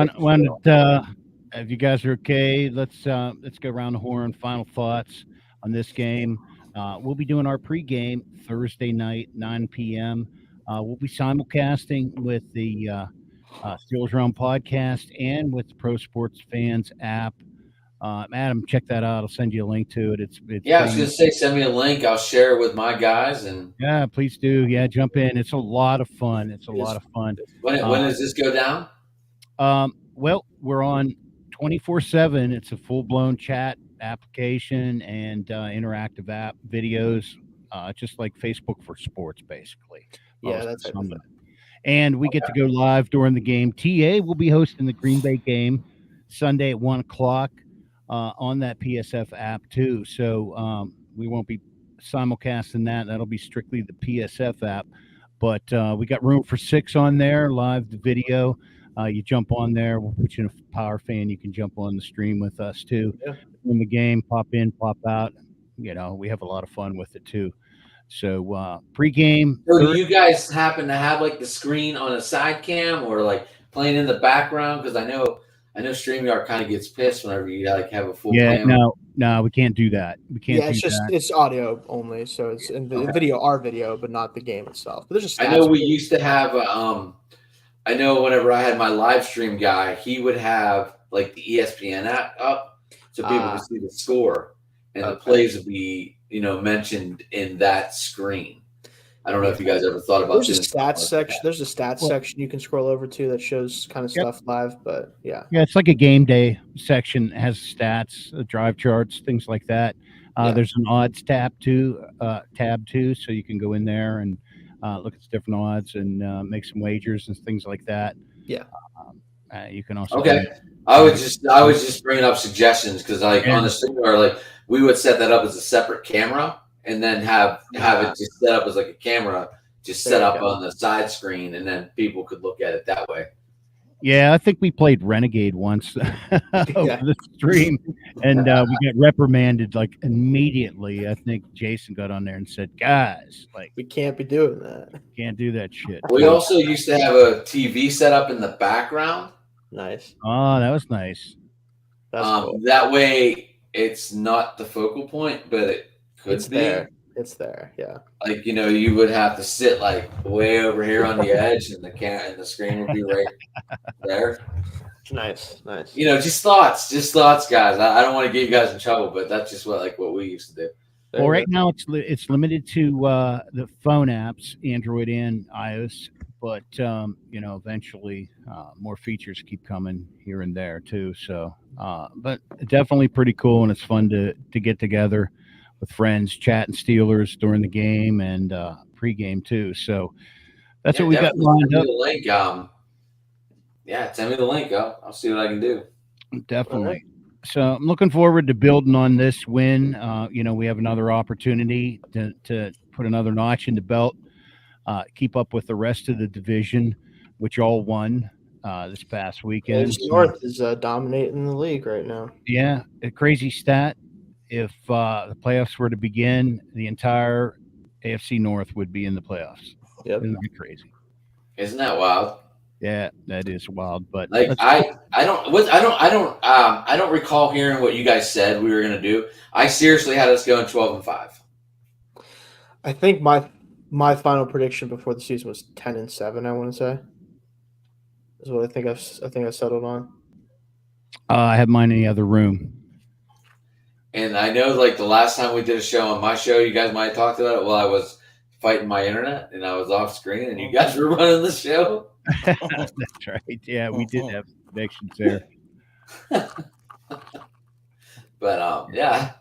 Speaker 2: If you guys are okay, let's go around the horn. Final thoughts on this game. We'll be doing our pregame Thursday night, 9 p.m. We'll be simulcasting with the Steelers Realm podcast and with the Pro Sports Fans app. Adam, check that out. I'll send you a link to it. It's
Speaker 3: I was going to say, send me a link. I'll share it with my guys. And
Speaker 2: yeah, please do. Yeah, jump in. It's a lot of fun.
Speaker 3: When does this go down?
Speaker 2: Well, we're on 24/7. It's a full-blown chat application and interactive app videos, just like Facebook for sports, basically.
Speaker 4: Yeah, that's it.
Speaker 2: And we get to go live during the game. TA will be hosting the Green Bay game Sunday at 1:00 on that PSF app too. So we won't be simulcasting that. That'll be strictly the PSF app. But we got room for 6 on there, live the video. You jump on there. We'll put you in a Power Fan. You can jump on the stream with us too.
Speaker 4: Yeah.
Speaker 2: In the game, pop in, pop out. We have a lot of fun with it too. So pregame.
Speaker 3: So do you guys happen to have like the screen on a side cam or like playing in the background? Because I know StreamYard kind of gets pissed whenever you like have a full.
Speaker 2: Yeah, no, we can't do that. We can't.
Speaker 4: Yeah, it's audio only, so it's in the video, our video, but not the game itself. But there's just.
Speaker 3: I know we used to have. I know whenever I had my live stream guy, he would have like the ESPN app up, so people could see the score and the plays would be mentioned in that screen. I don't know if you guys ever thought about
Speaker 4: There's a
Speaker 3: doing
Speaker 4: stats
Speaker 3: something like
Speaker 4: section.
Speaker 3: that.
Speaker 4: There's a stats
Speaker 2: Well-
Speaker 4: section you can scroll over to that shows kind of
Speaker 2: Yep.
Speaker 4: stuff live. But yeah,
Speaker 2: Yeah, it's like a game day section. It has stats, drive charts, things like that.
Speaker 4: Yeah.
Speaker 2: There's an odds tab too, so you can go in there and look at the different odds and make some wagers and things like that.
Speaker 4: Yeah.
Speaker 2: You can also
Speaker 3: Okay. I was just bringing up suggestions because like on the streamer, like we would set that up as a separate camera and then have it just set up as like a camera just
Speaker 4: There
Speaker 3: set
Speaker 4: you
Speaker 3: up
Speaker 4: go.
Speaker 3: on the side screen and then people could look at it that way.
Speaker 2: Yeah, I think we played Renegade once over the stream, and we got reprimanded like immediately. I think Jason got on there and said, "Guys, like,
Speaker 4: we can't be doing that.
Speaker 2: can't do that shit."
Speaker 3: We also used to have a TV set up in the background.
Speaker 4: Nice.
Speaker 2: Oh, that was nice.
Speaker 4: That's cool.
Speaker 3: That way it's not the focal point, but it could
Speaker 4: It's
Speaker 3: be.
Speaker 4: there. It's there. Yeah.
Speaker 3: Like, you know, you would have to sit like way over here on the edge and the screen would be right there.
Speaker 4: Nice. Nice.
Speaker 3: You know, just thoughts, guys. I don't want to get you guys in trouble, but that's just what we used to do.
Speaker 4: There
Speaker 2: Well,
Speaker 4: you
Speaker 2: right now it's limited to the phone apps, Android and iOS. But you know, eventually more features keep coming here and there too. So, but definitely pretty cool, and it's fun to get together with friends, chatting Steelers during the game and pregame too. So that's what we got
Speaker 3: definitely
Speaker 2: lined
Speaker 3: send me
Speaker 2: up.
Speaker 3: the link. Send me the link. I'll see what I can do.
Speaker 2: Definitely. So I'm looking forward to building on this win. You know, we have another opportunity to put another notch in the belt, keep up with the rest of the division, which all won this past weekend.
Speaker 4: AFC North is dominating the league right now.
Speaker 2: Yeah, a crazy stat. If the playoffs were to begin, the entire AFC North would be in the playoffs.
Speaker 4: Yep.
Speaker 2: Isn't that crazy?
Speaker 3: Isn't that wild?
Speaker 2: Yeah, that is wild. But
Speaker 3: Like I don't recall hearing what you guys said we were gonna do. I seriously had us going 12-5.
Speaker 4: I think my final prediction before the season was 10-7. I want to say is what I think I settled on.
Speaker 2: I have mine in the other room.
Speaker 3: And I know, like, the last time we did a show on my show, you guys might have talked about it while I was fighting my internet and I was off screen and you guys were running the show.
Speaker 2: That's right. Yeah, we did have predictions there.
Speaker 3: But, yeah.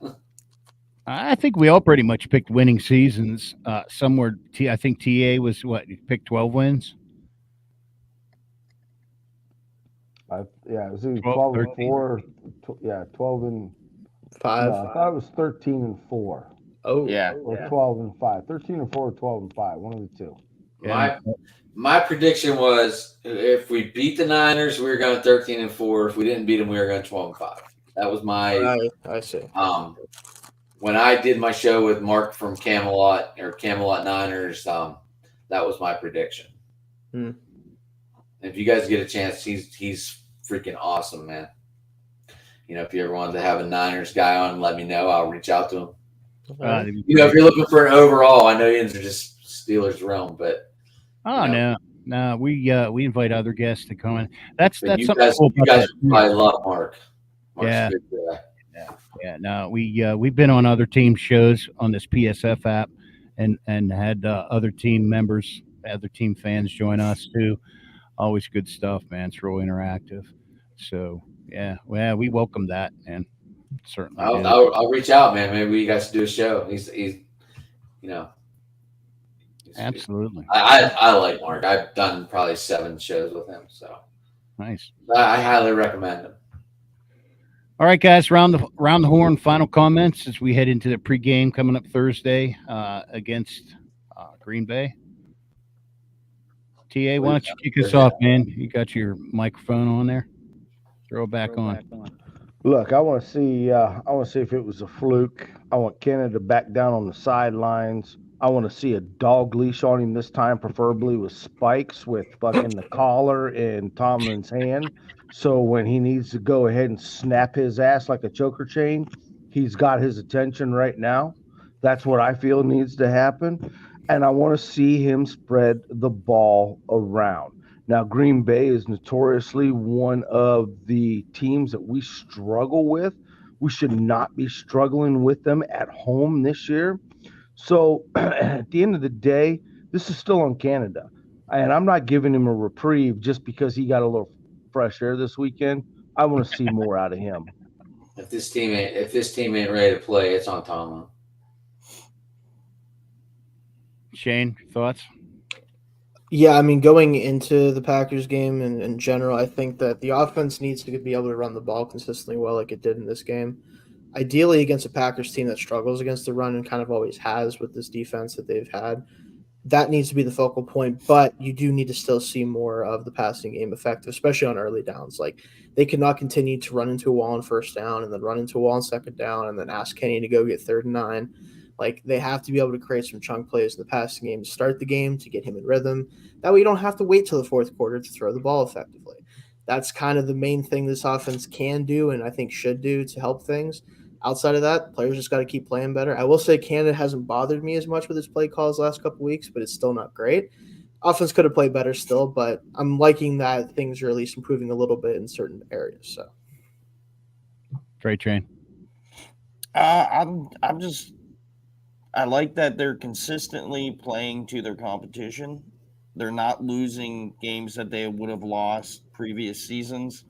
Speaker 2: I think we all pretty much picked winning seasons. Somewhere, I think TA was what? You picked 12 wins?
Speaker 6: It was either
Speaker 2: 12,
Speaker 6: 12 and
Speaker 2: 13.
Speaker 6: 4. 12 and
Speaker 4: 5.
Speaker 6: No, I thought it was 13 and 4
Speaker 4: Oh
Speaker 5: Yeah.
Speaker 6: or 12 and 5. 13 and 4 or 12 and 5. One of the two.
Speaker 3: My prediction was if we beat the Niners, we were going 13-4. If we didn't beat them, we were going 12-5. That was my
Speaker 4: I see.
Speaker 3: when I did my show with Mark from Camelot Niners, that was my prediction.
Speaker 4: Hmm.
Speaker 3: If you guys get a chance, he's freaking awesome, man. You know, if you ever wanted to have a Niners guy on, let me know. I'll reach out to him. You know, if you're looking for an overall, I know you guys are just Steelers realm, but
Speaker 2: Oh no, we invite other guests to come in. That's
Speaker 3: you
Speaker 2: something
Speaker 3: guys,
Speaker 2: cool
Speaker 3: you
Speaker 2: about
Speaker 3: guys
Speaker 2: that.
Speaker 3: probably love Mark. Mark's
Speaker 2: Yeah.
Speaker 3: a good guy.
Speaker 2: Yeah, no, we've been on other team shows on this PSF app, and had other team members, other team fans join us too. Always good stuff, man. It's real interactive. So yeah, well, we welcome that, man. Certainly. do.
Speaker 3: I'll reach out, man. Maybe you guys do a show. He's you know.
Speaker 2: Absolutely
Speaker 3: I like Mark. I've done probably 7 shows with him, so
Speaker 2: nice.
Speaker 3: I highly recommend him.
Speaker 2: All right, guys, round the horn. Final comments as we head into the pregame coming up Thursday against Green Bay. TA, why don't you kick us off, man? You got your microphone on there. Throw it back on.
Speaker 6: Look, I want to see if it was a fluke. I want Canada back down on the sidelines. I want to see a dog leash on him this time, preferably with spikes with fucking the collar in Tomlin's hand. So when he needs to go ahead and snap his ass like a choker chain, he's got his attention right now. That's what I feel needs to happen. And I want to see him spread the ball around. Now, Green Bay is notoriously one of the teams that we struggle with. We should not be struggling with them at home this year. So at the end of the day, This is still on Canada. And I'm not giving him a reprieve just because he got a little fresh air this weekend. I want to see more out of him.
Speaker 3: If this team ain't ready to play, it's on Tomlin.
Speaker 2: Shane, thoughts?
Speaker 4: Yeah, I mean, going into the Packers game and in general, I think that the offense needs to be able to run the ball consistently well like it did in this game. Ideally, against a Packers team that struggles against the run and kind of always has with this defense that they've had, that needs to be the focal point. But you do need to still see more of the passing game effective, especially on early downs. Like, they cannot continue to run into a wall on first down and then run into a wall on second down and then ask Kenny to go get 3rd and 9. Like, they have to be able to create some chunk plays in the passing game to start the game, to get him in rhythm. That way you don't have to wait till the fourth quarter to throw the ball effectively. That's kind of the main thing this offense can do and I think should do to help things. Outside of that, players just got to keep playing better. I will say Canada hasn't bothered me as much with his play calls the last couple of weeks, but it's still not great. Offense could have played better still, but I'm liking that things are at least improving a little bit in certain areas. So,
Speaker 2: Freight Train.
Speaker 5: I like that they're consistently playing to their competition. They're not losing games that they would have lost previous seasons.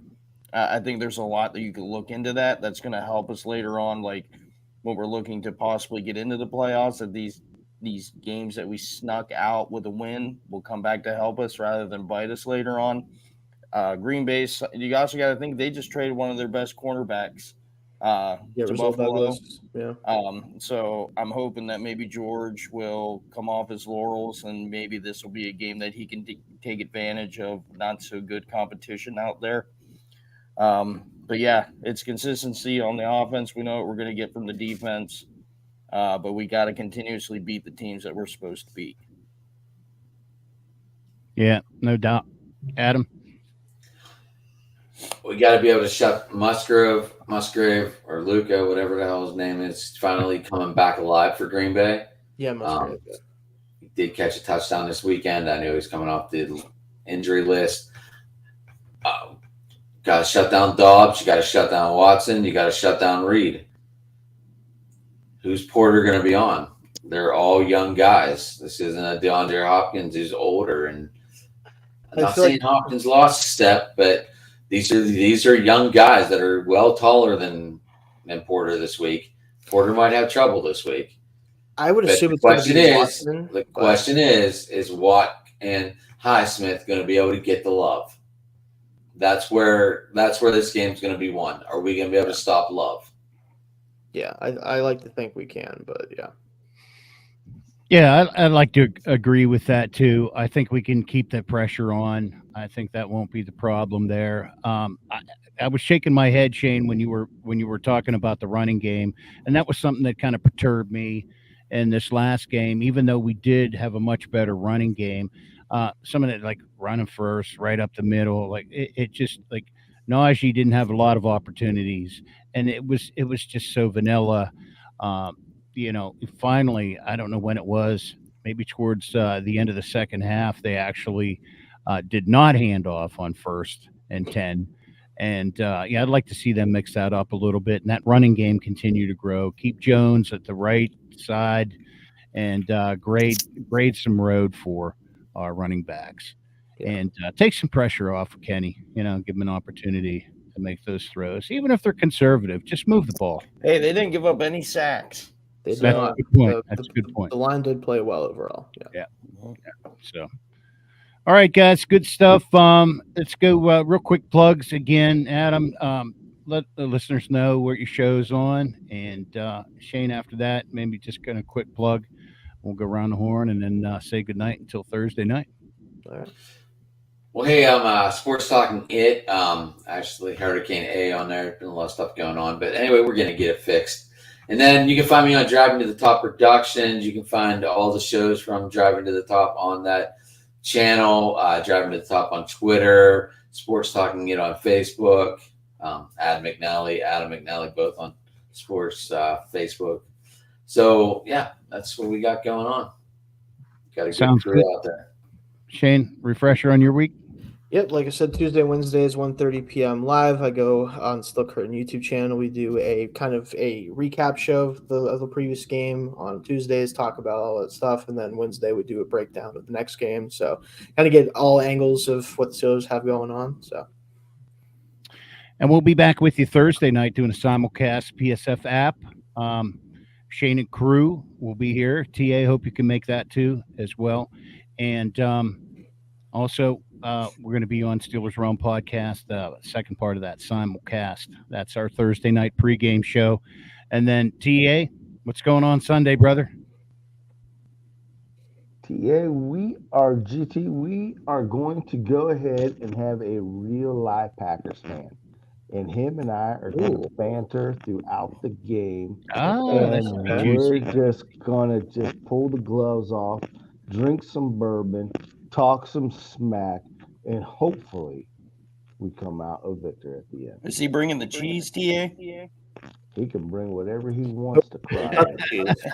Speaker 5: I think there's a lot that you can look into that's going to help us later on, like when we're looking to possibly get into the playoffs, that these games that we snuck out with a win will come back to help us rather than bite us later on. Green Bay, you also got to think they just traded one of their best cornerbacks to Buffalo.
Speaker 4: Douglas. Yeah.
Speaker 5: So I'm hoping that maybe George will come off his laurels and maybe this will be a game that he can take advantage of not so good competition out there. But yeah, it's consistency on the offense. We know what we're going to get from the defense, but we got to continuously beat the teams that we're supposed to beat.
Speaker 2: Yeah, no doubt. Adam?
Speaker 3: We got to be able to shut Musgrave, or Luca, whatever the hell his name is, finally coming back alive for Green Bay.
Speaker 4: Yeah, Musgrave.
Speaker 3: He did catch a touchdown this weekend. I knew he was coming off the injury list. Got to shut down Dobbs. You got to shut down Watson. You got to shut down Reed. Who's Porter going to be on? They're all young guys. This isn't a DeAndre Hopkins who's older. And I'm not saying Hopkins lost a step, but these are young guys that are well taller than Porter this week. Porter might have trouble this week.
Speaker 4: I would assume
Speaker 3: the
Speaker 4: it's going to be Watson.
Speaker 3: The question is Watt and Highsmith going to be able to get the love? That's where this game's going to be won. Are we going to be able to stop Love?
Speaker 4: Yeah, I like to think we can, but yeah.
Speaker 2: Yeah, I'd like to agree with that too. I think we can keep that pressure on. I think that won't be the problem there. I was shaking my head, Shane, when you were talking about the running game, and that was something that kind of perturbed me in this last game. Even though we did have a much better running game, some of it like running first, right up the middle, like it just like Najee didn't have a lot of opportunities, and it was just so vanilla. Finally, I don't know when it was, maybe towards the end of the second half, they actually did not hand off on 1st and 10. And I'd like to see them mix that up a little bit and that running game continue to grow. Keep Jones at the right side and grade some road for our running backs. Yeah. And take some pressure off of Kenny, give him an opportunity to make those throws. Even if they're conservative, just move the ball.
Speaker 5: Hey, they didn't give up any sacks.
Speaker 4: That's
Speaker 2: a good point. That's a good point.
Speaker 4: The line did play well overall.
Speaker 2: Yeah. So, all right, guys, good stuff. Let's go real quick plugs again. Adam, let the listeners know where your show's on, and Shane, after that, maybe just kind of quick plug. We'll go around the horn and then say goodnight until Thursday night.
Speaker 4: All right.
Speaker 3: Well, hey, I'm Sports Talking It. Actually, Hurricane A on there. Been a lot of stuff going on, but anyway, we're gonna get it fixed. And then you can find me on Driving to the Top Productions. You can find all the shows from Driving to the Top on that channel. Driving to the Top on Twitter. Sports Talking It on Facebook. Adam McNally, both on Sports Facebook. So yeah, that's what we got going on. Got a good crew out there.
Speaker 2: Shane, refresher on your week.
Speaker 4: Yep, like I said, Tuesday and Wednesday is 1:30 p.m. live. I go on Still Curtain YouTube channel. We do a kind of a recap show of the previous game on Tuesdays, talk about all that stuff, and then Wednesday we do a breakdown of the next game. So kind of get all angles of what the Steelers have going on. So,
Speaker 2: and we'll be back with you Thursday night doing a simulcast PSF app. Shane and crew will be here. TA, hope you can make that too as well. And also, we're going to be on Steelers Realm podcast, second part of that simulcast. That's our Thursday night pregame show. And then, TA, what's going on Sunday, brother?
Speaker 6: TA, we are going to go ahead and have a real live Packers fan. And him and I are going to banter throughout the game. And we're just going to pull the gloves off, drink some bourbon, talk some smack, and hopefully we come out a victor at the end.
Speaker 5: Is he bringing the cheese, TA?
Speaker 6: He can bring whatever he wants to cry.
Speaker 3: TA,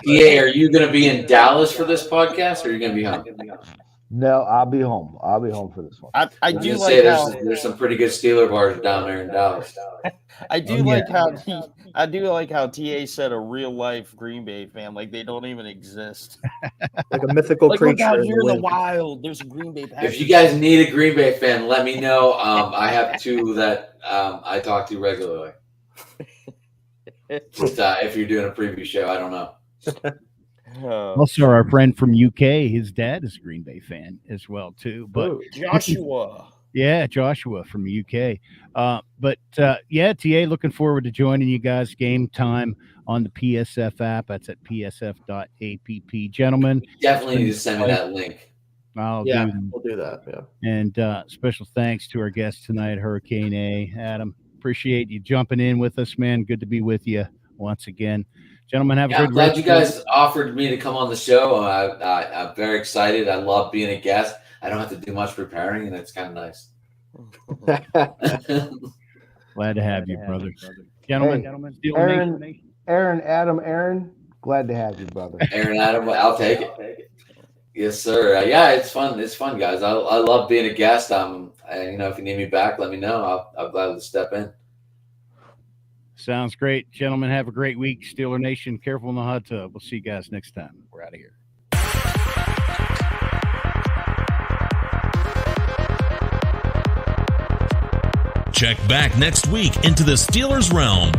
Speaker 3: are you going to be in Dallas for this podcast, or are you going to be home?
Speaker 6: No, I'll be home. I'll be home for this one.
Speaker 5: I do like
Speaker 3: say
Speaker 5: how
Speaker 3: there's some pretty good Steeler bars down there in Dallas.
Speaker 5: I do like how TA said a real life Green Bay fan, like they don't even exist.
Speaker 4: like a mythical
Speaker 5: Like
Speaker 4: creature.
Speaker 5: look out here in the
Speaker 4: wind.
Speaker 5: wild. There's a Green Bay Packers.
Speaker 3: If you guys need a Green Bay fan, let me know. I have two that I talk to regularly. If you're doing a preview show, I don't know.
Speaker 2: Also, our friend from UK, his dad is a Green Bay fan as well, too. But
Speaker 5: Joshua.
Speaker 2: Yeah, Joshua from UK. Yeah, TA, looking forward to joining you guys game time on the PSF app. That's at psf.app. Gentlemen,
Speaker 3: Definitely need to send me that link.
Speaker 2: We'll
Speaker 4: do that. Yeah.
Speaker 2: And special thanks to our guest tonight, Hurricane A. Adam, appreciate you jumping in with us, man. Good to be with you once again. Gentlemen, have a good
Speaker 3: I'm glad you guys offered me to come on the show. I'm very excited. I love being a guest. I don't have to do much preparing, and it's kind of nice.
Speaker 2: Glad to have you, brother. Gentlemen,
Speaker 6: Aaron, glad to have you, brother.
Speaker 3: Aaron, Adam, I'll take it. Yes, sir. Yeah, it's fun. It's fun, guys. I love being a guest. If you need me back, let me know. I'll gladly step in.
Speaker 2: Sounds great. Gentlemen, have a great week. Steeler Nation, careful in the hot tub. We'll see you guys next time. We're out of here.
Speaker 1: Check back next week into the Steelers Realm.